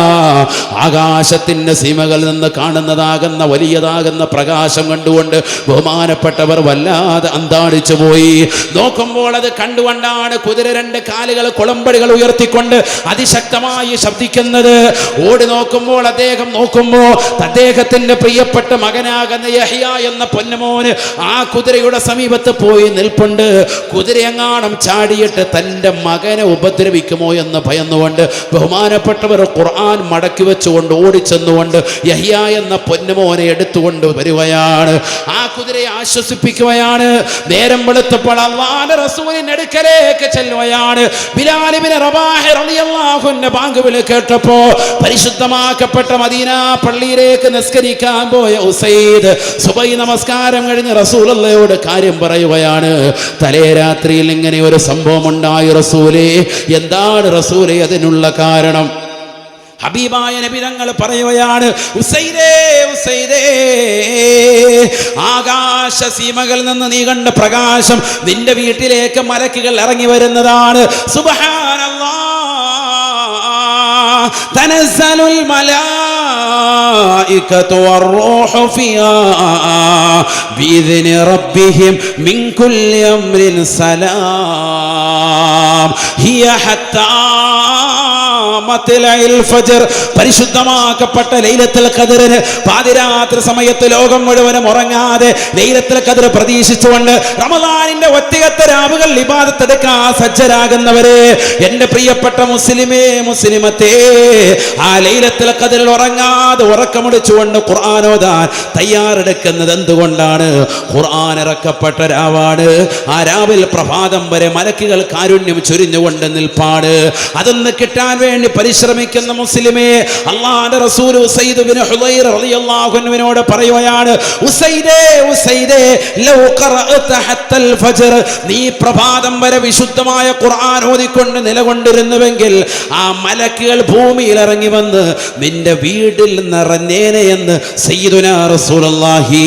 Speaker 1: ആകാശത്തിന്റെ സീമകളിൽ നിന്ന് കാണുന്നതാകുന്ന വലിയതാകുന്ന പ്രകാശം കണ്ടുകൊണ്ട് ബഹുമാനപ്പെട്ടവർ വല്ലാതെ അന്താളിച്ചു പോയി. നോക്കുമ്പോൾ അത് കണ്ടുകൊണ്ടാണ് കുതിര രണ്ട് കാലുകൾ കുളമ്പടികൾ ഉയർത്തിക്കൊണ്ട് അതിശക്തമായി ശബ്ദിക്കുന്നത്. ഓടി നോക്കുമ്പോൾ അദ്ദേഹം നോക്കുമ്പോൾ അദ്ദേഹത്തിന്റെ പ്രിയപ്പെട്ട മകനാകുന്ന യഹ്യ എന്ന പൊന്നുമോന് ആ കുതിരയുടെ സമീപത്ത് പോയി നിൽപ്പുണ്ട്. കുതിരയെങ്ങാണം ചാടിയിട്ട് തൻ്റെ മകനെ ഉപദ്രവിക്കുമോ എന്ന് ഭയന്നുകൊണ്ട് ബഹുമാനപ്പെട്ടവർ ഖുർആൻ മടക്കി വെച്ചുകൊണ്ട് ഓടിച്ചെന്നുകൊണ്ട് യഹ്യ എന്ന പൊന്നുമോനെ എടുത്തുകൊണ്ട് വരികയാണ്. ആ കുതിരയെ ആശ്വസിപ്പിക്കുകയാണ്. നേരം വെളുത്തപ്പോൾ അല്ലാഹുവിന്റെ റസൂലിന്റെ അടുക്കലേക്ക് ചെല്ലുകയാണ്. ബിലാൽ ഇബ്നു റബാഹ് റളിയല്ലാഹു അൻഹു ബാങ്ക് വിളി കേട്ടപ്പോ പരിശുദ്ധമാക്കപ്പെട്ട മദീന പള്ളിയിലേക്ക് നിസ്കരിക്കാൻ പോയ ഉസൈദ് സുബഹി നമസ്കാരം കഴിഞ്ഞ് റസൂലുള്ളാഹിയോട് കാര്യം പറയുകയാണ്. തലേ രാത്രിയിൽ ഇങ്ങനെ ഒരു സംഭവം ഉണ്ടായി റസൂലേ. എന്താണ് റസൂലേ അതിനുള്ള കാരണം? ഹബീബായ നബി തങ്ങൾ പറയുകയാണ്, ഉസൈദേ ഉസൈദേ, ആകാശ സീമകളിൽ നിന്ന് നീ കണ്ട പ്രകാശം നിന്റെ വീട്ടിലേക്ക് മലക്കുകൾ ഇറങ്ങി വരുന്നതാണ്. സുബ്ഹാനല്ലാഹ്, തനസ്സലുൽ മലായികതു വറൂഹു ഫിഹാ ബിഇذനി റബ്ബിഹിം മിൻ കുല്ലി അംരിൻ സലാം ഹിയ ഹത്താ പരിശുദ്ധമാക്കപ്പെട്ട ലൈലത്തുൽ ഖദ്റിന് പാതിരാത്രി സമയത്ത് ലോകം മുഴുവനും ഉറങ്ങാതെ ലൈലത്തുൽ ഖദ്ർ പ്രതീക്ഷിച്ചുകൊണ്ട് റമദാനിന്റെ ഒറ്റയത്തെ രാവുകൾ ഇബാദത്ത് എടുക്കാൻ സജ്ജരാകുന്നവരെ, എന്റെ പ്രിയപ്പെട്ട മുസ്ലിമേ മുസ്ലിമത്തേ, ആ ലൈലത്തുൽ ഖദ്റിൽ ഉറങ്ങാതെ ഉറക്കമൊടിച്ചുകൊണ്ട് ഖുർആൻ ഓതാൻ തയ്യാറെടുക്കുന്നത് എന്തുകൊണ്ടാണ്? ഖുർആൻ ഇറക്കപ്പെട്ട രാവാണ്. ആ രാവിൽ പ്രഭാതം വരെ മലക്കുകൾ കാരുണ്യം ചൊരിഞ്ഞുകൊണ്ട് നിൽപ്പാണ്. അതൊന്ന് കിട്ടാൻ വേണ്ടി പരിശ്രമിക്കുന്ന മുസ്ലിമേ, അല്ലാഹുവിന്റെ റസൂൽ ഉസൈദ് ബിൻ ഹുദൈർ റളിയല്ലാഹു അൻഹുവിനോട് പറയുകയാണ്, ഉസൈദേ ഉസൈദേ, ലൗ ഖറഅത ഹത്തൽ ഫജ്ർ, നീ പ്രഭാതം വരെ വിശുദ്ധമായ ഖുർആൻ ഓതിക്കൊണ്ട് നിലകൊണ്ടിരുന്നുവെങ്കിൽ ആ മലക്കുകൾ ഭൂമിയിൽ ഇറങ്ങി വന്ന് നിന്റെ വീട്ടിൽ നിറഞ്ഞേനെ എന്ന് സയ്യിദുനാ റസൂലുള്ളാഹി